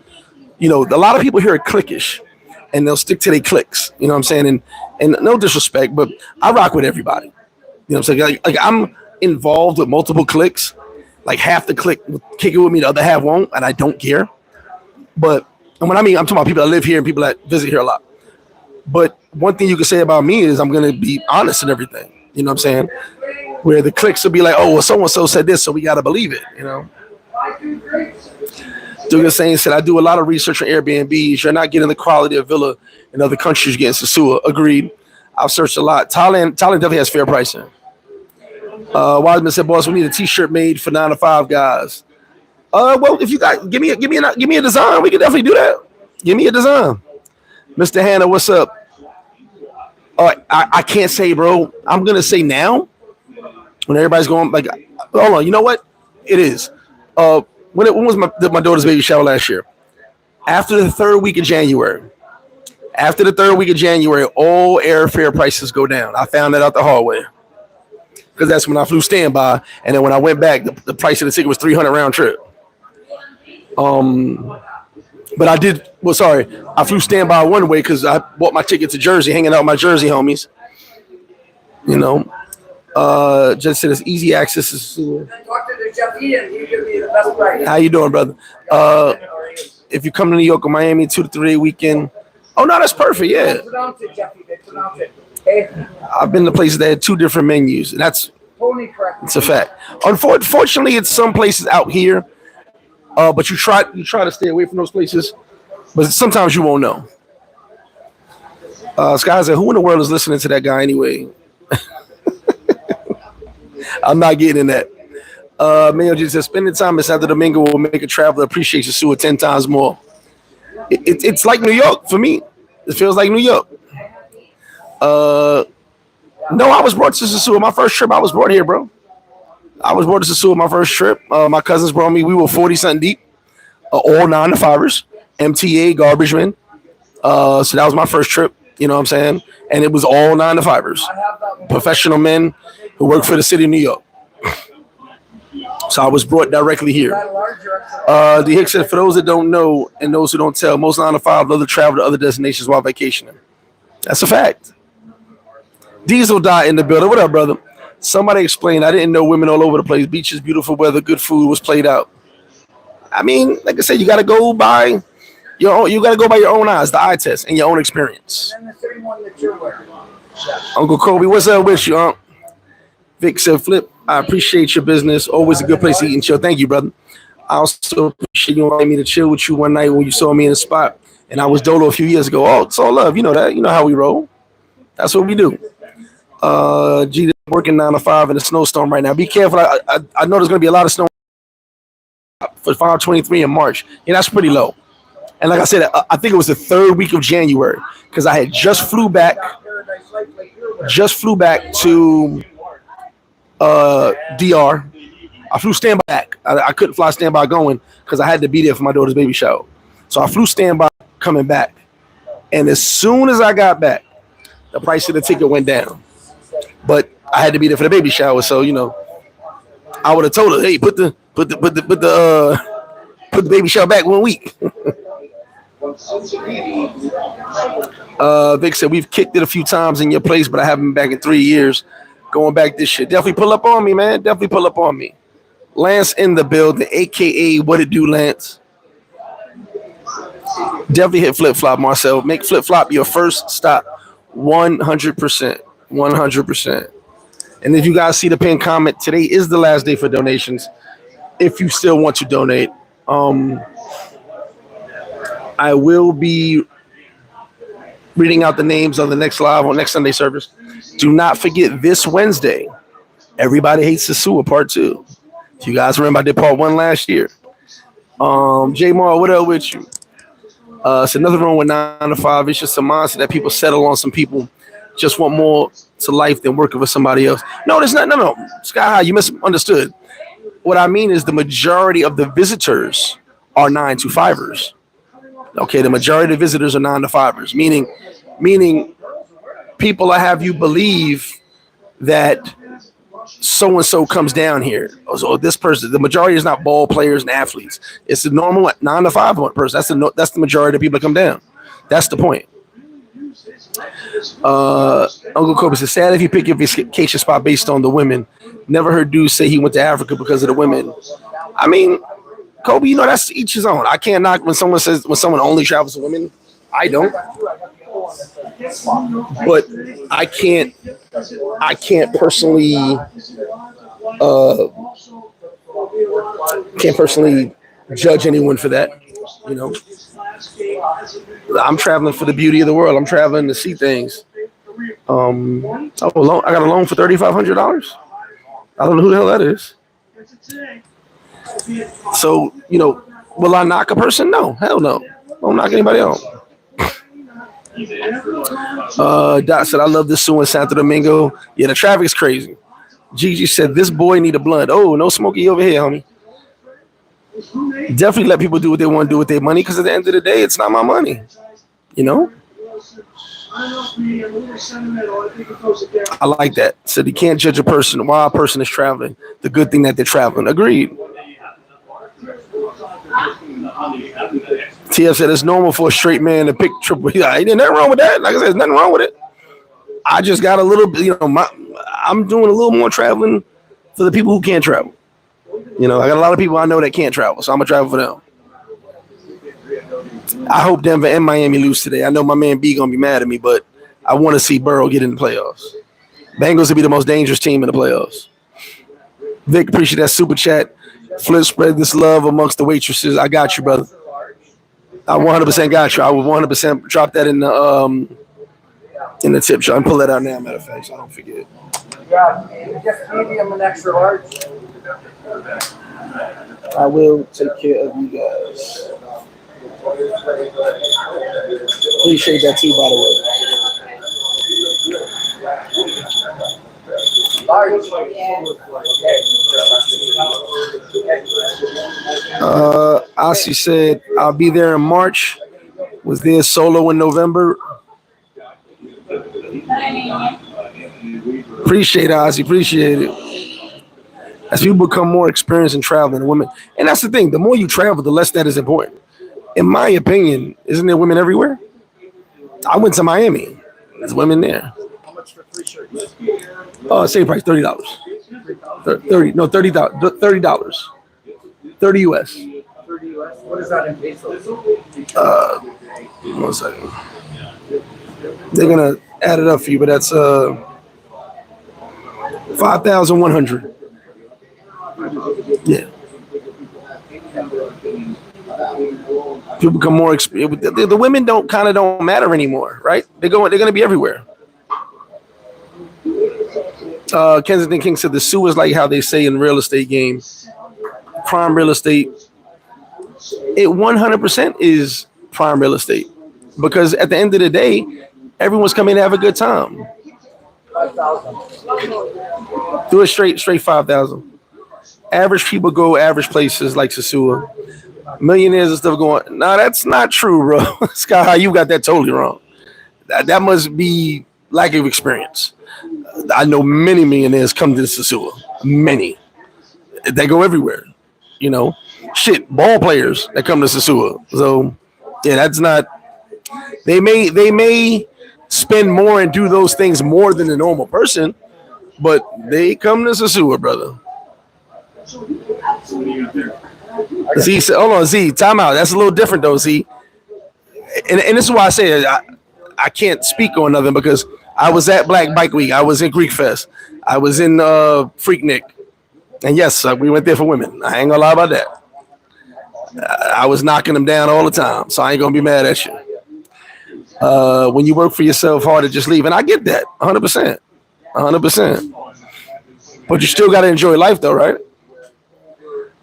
You know, a lot of people here are cliquish and they'll stick to their cliques. You know what I'm saying? And no disrespect, but I rock with everybody. You know what I'm saying? Like I'm involved with multiple cliques. Like half the clique will kick it with me, the other half won't, and I don't care. But and when I mean, I'm talking about people that live here and people that visit here a lot. But one thing you can say about me is I'm going to be honest in everything. You know what I'm saying? Where the cliques will be like, oh, well, so-and-so said this, so we got to believe it, you know? Dugan Sane said, I do a lot of research on Airbnbs. You're not getting the quality of villa in other countries getting Sosua. Agreed. I've searched a lot. Thailand definitely has fair pricing. Wiseman said, boss, we need a t-shirt made for 9 to 5 guys. Well, if you got, give me a design. We can definitely do that. Give me a design. Mr. Hannah, what's up? I can't say, bro. I'm going to say now when everybody's going, like, hold on. You know what? It is. When was my daughter's baby shower last year? After the third week of January. After the third week of January, all airfare prices go down. I found that out the hallway. Because that's when I flew standby. And then when I went back, the price of the ticket was $300 round trip. But I flew standby one way because I bought my ticket to Jersey, hanging out with my Jersey homies. You know, just said it's easy access to. Talk to the Jeff Ian. He give me the best price. How you doing, brother? If you come to New York or Miami 2 to 3 day weekend, oh no, that's perfect. Yeah. I've been to places that had 2 different menus, and that's it's a fact. Unfortunately, it's some places out here. But you try to stay away from those places, but sometimes you won't know. Sky said, who in the world is listening to that guy anyway? I'm not getting in that. Mayo just said, spending time in Santo Domingo will make a traveler appreciate Sosua 10 times more. It's like New York for me. It feels like New York. No, I was brought to Sosua. My first trip, I was brought here, bro. I was brought to Sosua my first trip. My cousins brought me. We were 40-something deep, all 9 to 5ers, MTA, garbage men. So that was my first trip, you know what I'm saying? And it was all 9 to 5ers, professional men who work for the city of New York. So I was brought directly here. D. Hicks said, for those that don't know and those who don't tell, most 9 to 5 love to travel to other destinations while vacationing. That's a fact. Diesel died in the building. What up, brother? Somebody explained, I didn't know women all over the place. Beaches, beautiful weather, good food was played out. I mean, like I said, you got to go by your own. You got to go by your own eyes, the eye test, and your own experience. And the same one that you're wearing. Uncle Kobe, what's up with you, Unc? Vic said, Flip, I appreciate your business. Always a good place to eat and chill. Thank you, brother. I also appreciate you inviting me to chill with you one night when you saw me in the spot. And I was Dolo a few years ago. Oh, it's all love. You know that. You know how we roll. That's what we do. G working 9 to 5 in a snowstorm right now. Be careful. I know there's going to be a lot of snow for 5/23 in March. Yeah, that's pretty low. And like I said, I think it was the third week of January because I had just flew back to DR. I flew standby back. I couldn't fly standby going because I had to be there for my daughter's baby shower. So I flew standby coming back. And as soon as I got back, the price of the ticket went down. But I had to be there for the baby shower, so you know, I would have told her, "Hey, put the baby shower back 1 week." Vic said we've kicked it a few times in your place, but I haven't been back in 3 years. Going back this shit, definitely pull up on me, man. Definitely pull up on me. Lance in the building, aka what it do, Lance? Definitely hit FlipFlop, Marcel. Make FlipFlop your first stop, 100%. 100%. And if you guys see the pinned comment, today is the last day for donations. If you still want to donate, I will be reading out the names on the next live on next Sunday service. Do not forget this Wednesday, Everybody Hates Sosua Part 2. If you guys remember, I did Part 1 last year. J Mar, what up with you? It's another wrong with 9 to 5. It's just a mindset that people settle on. Some people just want more to life than working for somebody else. No, there's not. No. Sky High, you misunderstood. What I mean is the majority of the visitors are 9 to 5ers. Okay, the majority of visitors are 9-to-5ers, meaning people that have you believe that so and so comes down here. So this person, the majority is not ball players and athletes. It's the normal 9-to-5 person. That's the majority of people that come down. That's the point. Uncle Kobe says, sad if you pick your vacation spot based on the women. Never heard dudes say he went to Africa because of the women. I mean, Kobe, that's each his own. I can't knock when someone only travels with women. I don't. But I can't personally judge anyone for that. I'm traveling for the beauty of the world. I'm traveling to see things. I got a loan for $3,500. I don't know who the hell that is. So, will I knock a person? No, hell no. I won't knock anybody else. Dot said, I love this Sosua in Santo Domingo. Yeah, the traffic is crazy. Gigi said, this boy need a blunt. Oh, no smoky over here, homie. Definitely let people do what they want to do with their money, because at the end of the day, it's not my money. I like that. So you can't judge a person while a person is traveling. The good thing that they're traveling. Agreed. TF said it's normal for a straight man to pick triple. Yeah, ain't nothing wrong with that. Like I said, there's nothing wrong with it. I just got a little bit, I'm doing a little more traveling for the people who can't travel. I got a lot of people I know that can't travel, so I'm gonna travel for them. I hope Denver and Miami lose today. I know my man B gonna be mad at me, but I want to see Burrow get in the playoffs. Bengals will be the most dangerous team in the playoffs. Vic, appreciate that super chat. Flip, spread this love amongst the waitresses. I got you, brother. I 100% got you. I would 100% drop that in the tip jar and pull that out now, matter of fact, so I don't forget. Yeah, just medium and extra large. I will take care of you guys. Appreciate that too, by the way. Ossie said, I'll be there in March. Was there solo in November? Appreciate it, Ossie. Appreciate it. As people become more experienced in traveling, women, and that's the thing, the more you travel, the less that is important. In my opinion, isn't there women everywhere? I went to Miami. There's women there. How much for 3 shirts? Same price, $30. $30 $30. 30 US. 30 US? What is that in pesos? 1 second. They're gonna add it up for you, but that's 5,100. Yeah. People become more experienced. The women don't matter anymore, right? They're gonna be everywhere. Kensington King said the Sosua is like how they say in real estate game, prime real estate. It 100% is prime real estate, because at the end of the day, everyone's coming to have a good time. 5,000. Do it straight 5,000. Average people go average places like Sosua. Millionaires and stuff going. No, that's not true, bro. Sky High, you got that totally wrong. That must be lack of experience. I know many millionaires come to Sosua. Many. They go everywhere. Shit, ball players that come to Sosua. So, yeah, that's not. They may spend more and do those things more than a normal person, but they come to Sosua, brother. Z said, hold on, Z, time out. That's a little different though, Z. And this is why I say I can't speak on nothing, because I was at Black Bike Week. I was in Greek Fest. I was in Freaknik. And yes, we went there for women. I ain't gonna lie about that. I was knocking them down all the time, so I ain't gonna be mad at you. When you work for yourself hard to just leave, and I get that, 100%. 100%. But you still gotta enjoy life though, right?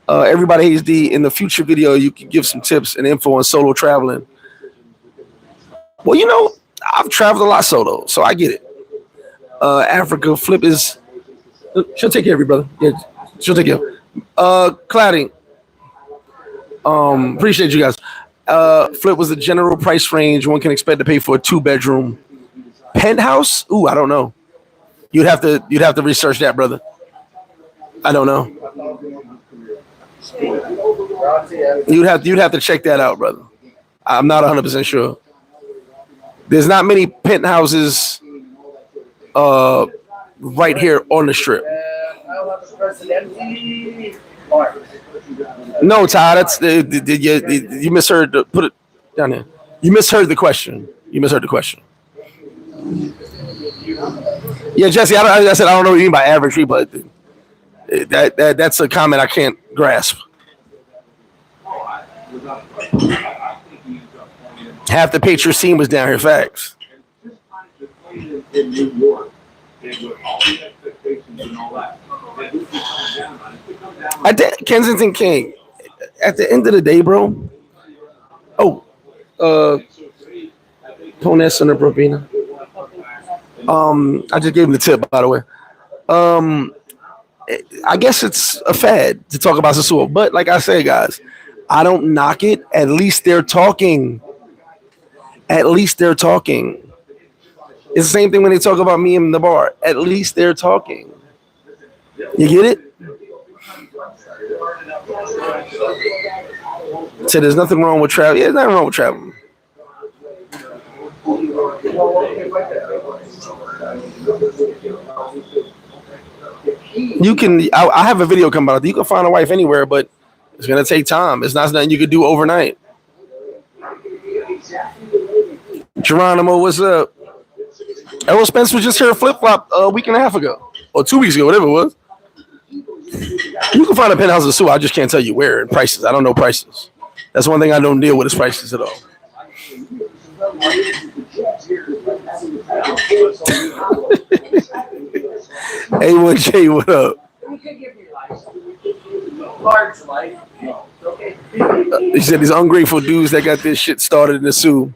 Everybody HD, in the future video, you can give some tips and info on solo traveling. Well, I've traveled a lot solo, so I get it. Africa, Flip is, she'll take care of you, brother. Yeah, she'll take care of you. Cladding, appreciate you guys. Flip was the general price range one can expect to pay for a 2-bedroom penthouse. Ooh, I don't know. You'd have to research that, brother. I don't know. You'd have to check that out, brother. I'm not 100% sure. There's not many penthouses right here on the strip. No, Ty, that's you misheard. Put it down there. You misheard the question. Yeah, Jesse. I said I don't know what you mean by average fee, but that's a comment I can't grasp. Half the Patriot scene was down here. Facts. Kensington King. At the end of the day, bro. Oh, Tones Center Propina. I just gave him the tip, by the way. I guess it's a fad to talk about Sosua, but like I say, guys, I don't knock it. At least they're talking. It's the same thing when they talk about me in the bar. At least they're talking. You get it? So there's nothing wrong with travel. Yeah, there's nothing wrong with traveling. You can. I have a video coming out. You can find a wife anywhere, but it's gonna take time. It's not something you could do overnight. Geronimo, what's up? Errol Spence was just here at FlipFlop a week and a half ago, or 2 weeks ago, whatever it was. You can find a penthouse in Sosua. I just can't tell you where and prices. I don't know prices. That's one thing I don't deal with is prices at all. A1J, what up? He said these ungrateful dudes that got this shit started in the Soo.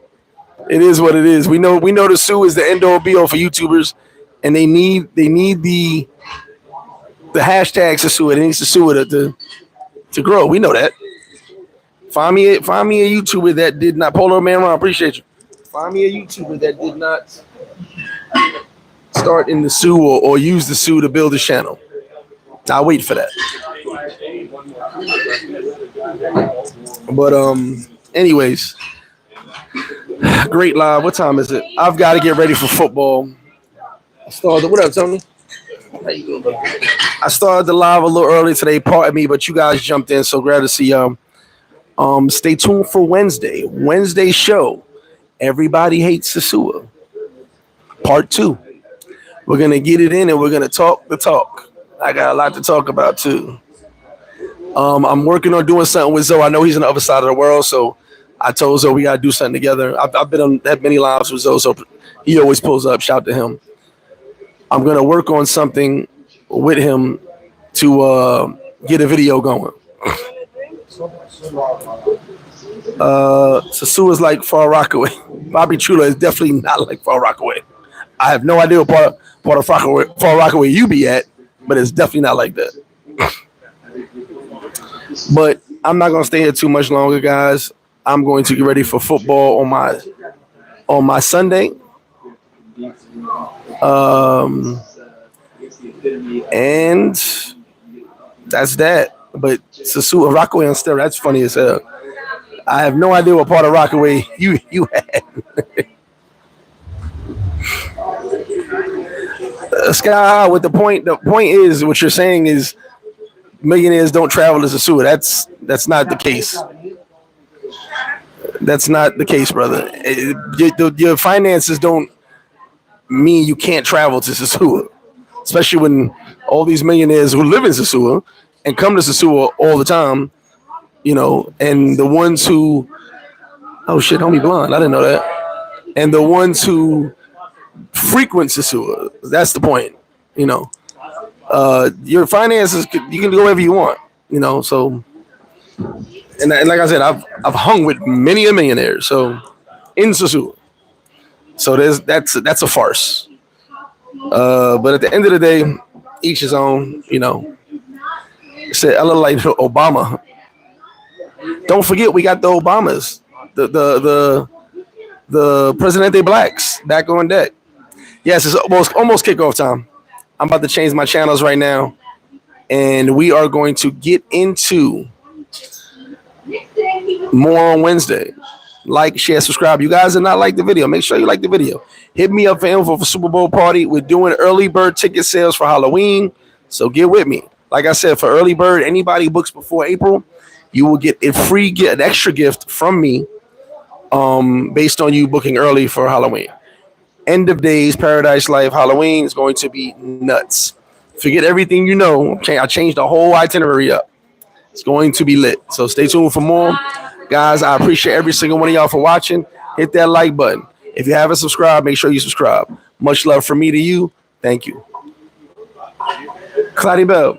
It is what it is. We know the Soo is the end all be all for YouTubers, and they need the hashtag Sosua. It needs Sosua to grow. We know that. Find me a YouTuber that did not Polo Man Ron, appreciate you. Find me a YouTuber that did not start in the Soo or use the Soo to build his channel. I'll wait for that. But anyways, great live. What time is it? I've got to get ready for football. What up, Tony? How you doing? I started the live a little early today. Pardon me, but you guys jumped in, so glad to see y'all. Stay tuned for Wednesday show. Everybody hates Sosua. Part 2. We're gonna get it in and we're gonna talk the talk. I got a lot to talk about too. I'm working on doing something with Zoe. I know he's on the other side of the world, so I told Zoe we gotta do something together. I've been on that many lives with Zoe, so he always pulls up. Shout to him. I'm gonna work on something with him to get a video going. Sosua is like Far Rockaway. Bobby Chula is definitely not like Far Rockaway. I have no idea what part of Far Rockaway you be at, but it's definitely not like that. But I'm not gonna stay here too much longer, guys. I'm going to get ready for football on my Sunday. And that's that. But Sosua Rockaway on steroids, that's funny as hell. I have no idea what part of Rockaway you had. Sky, with the point is what you're saying is millionaires don't travel as Sosua. That's not the case. That's not the case, brother. Your finances don't mean you can't travel to Sosua, especially when all these millionaires who live in Sosua and come to Sosua all the time, you know, and the ones who, oh shit, homie blonde, I didn't know that, and the ones who frequent Sosua, that's the point, you know. Your finances, you can go wherever you want, you know. So, and like I said, I've hung with many a millionaire, so in Sosua. So that's a farce. But at the end of the day, each his own, you know. Said I look like Obama. Don't forget we got the Obamas. the Presidente Blacks back on deck. Yes, it's almost kickoff time. I'm about to change my channels right now, and we are going to get into more on Wednesday. Like, share, subscribe. You guys did not like the video, make sure you like the video. Hit me up for info for Super Bowl party. We're doing early bird ticket sales for Halloween, so get with me. Like I said, for early bird, anybody books before April, you will get a free gift, an extra gift from me, based on you booking early for Halloween. End of days, Paradise Life, Halloween is going to be nuts. Forget everything you know. I changed the whole itinerary up. It's going to be lit. So stay tuned for more. Guys, I appreciate every single one of y'all for watching. Hit that like button. If you haven't subscribed, make sure you subscribe. Much love from me to you. Thank you. Cloudy Bell.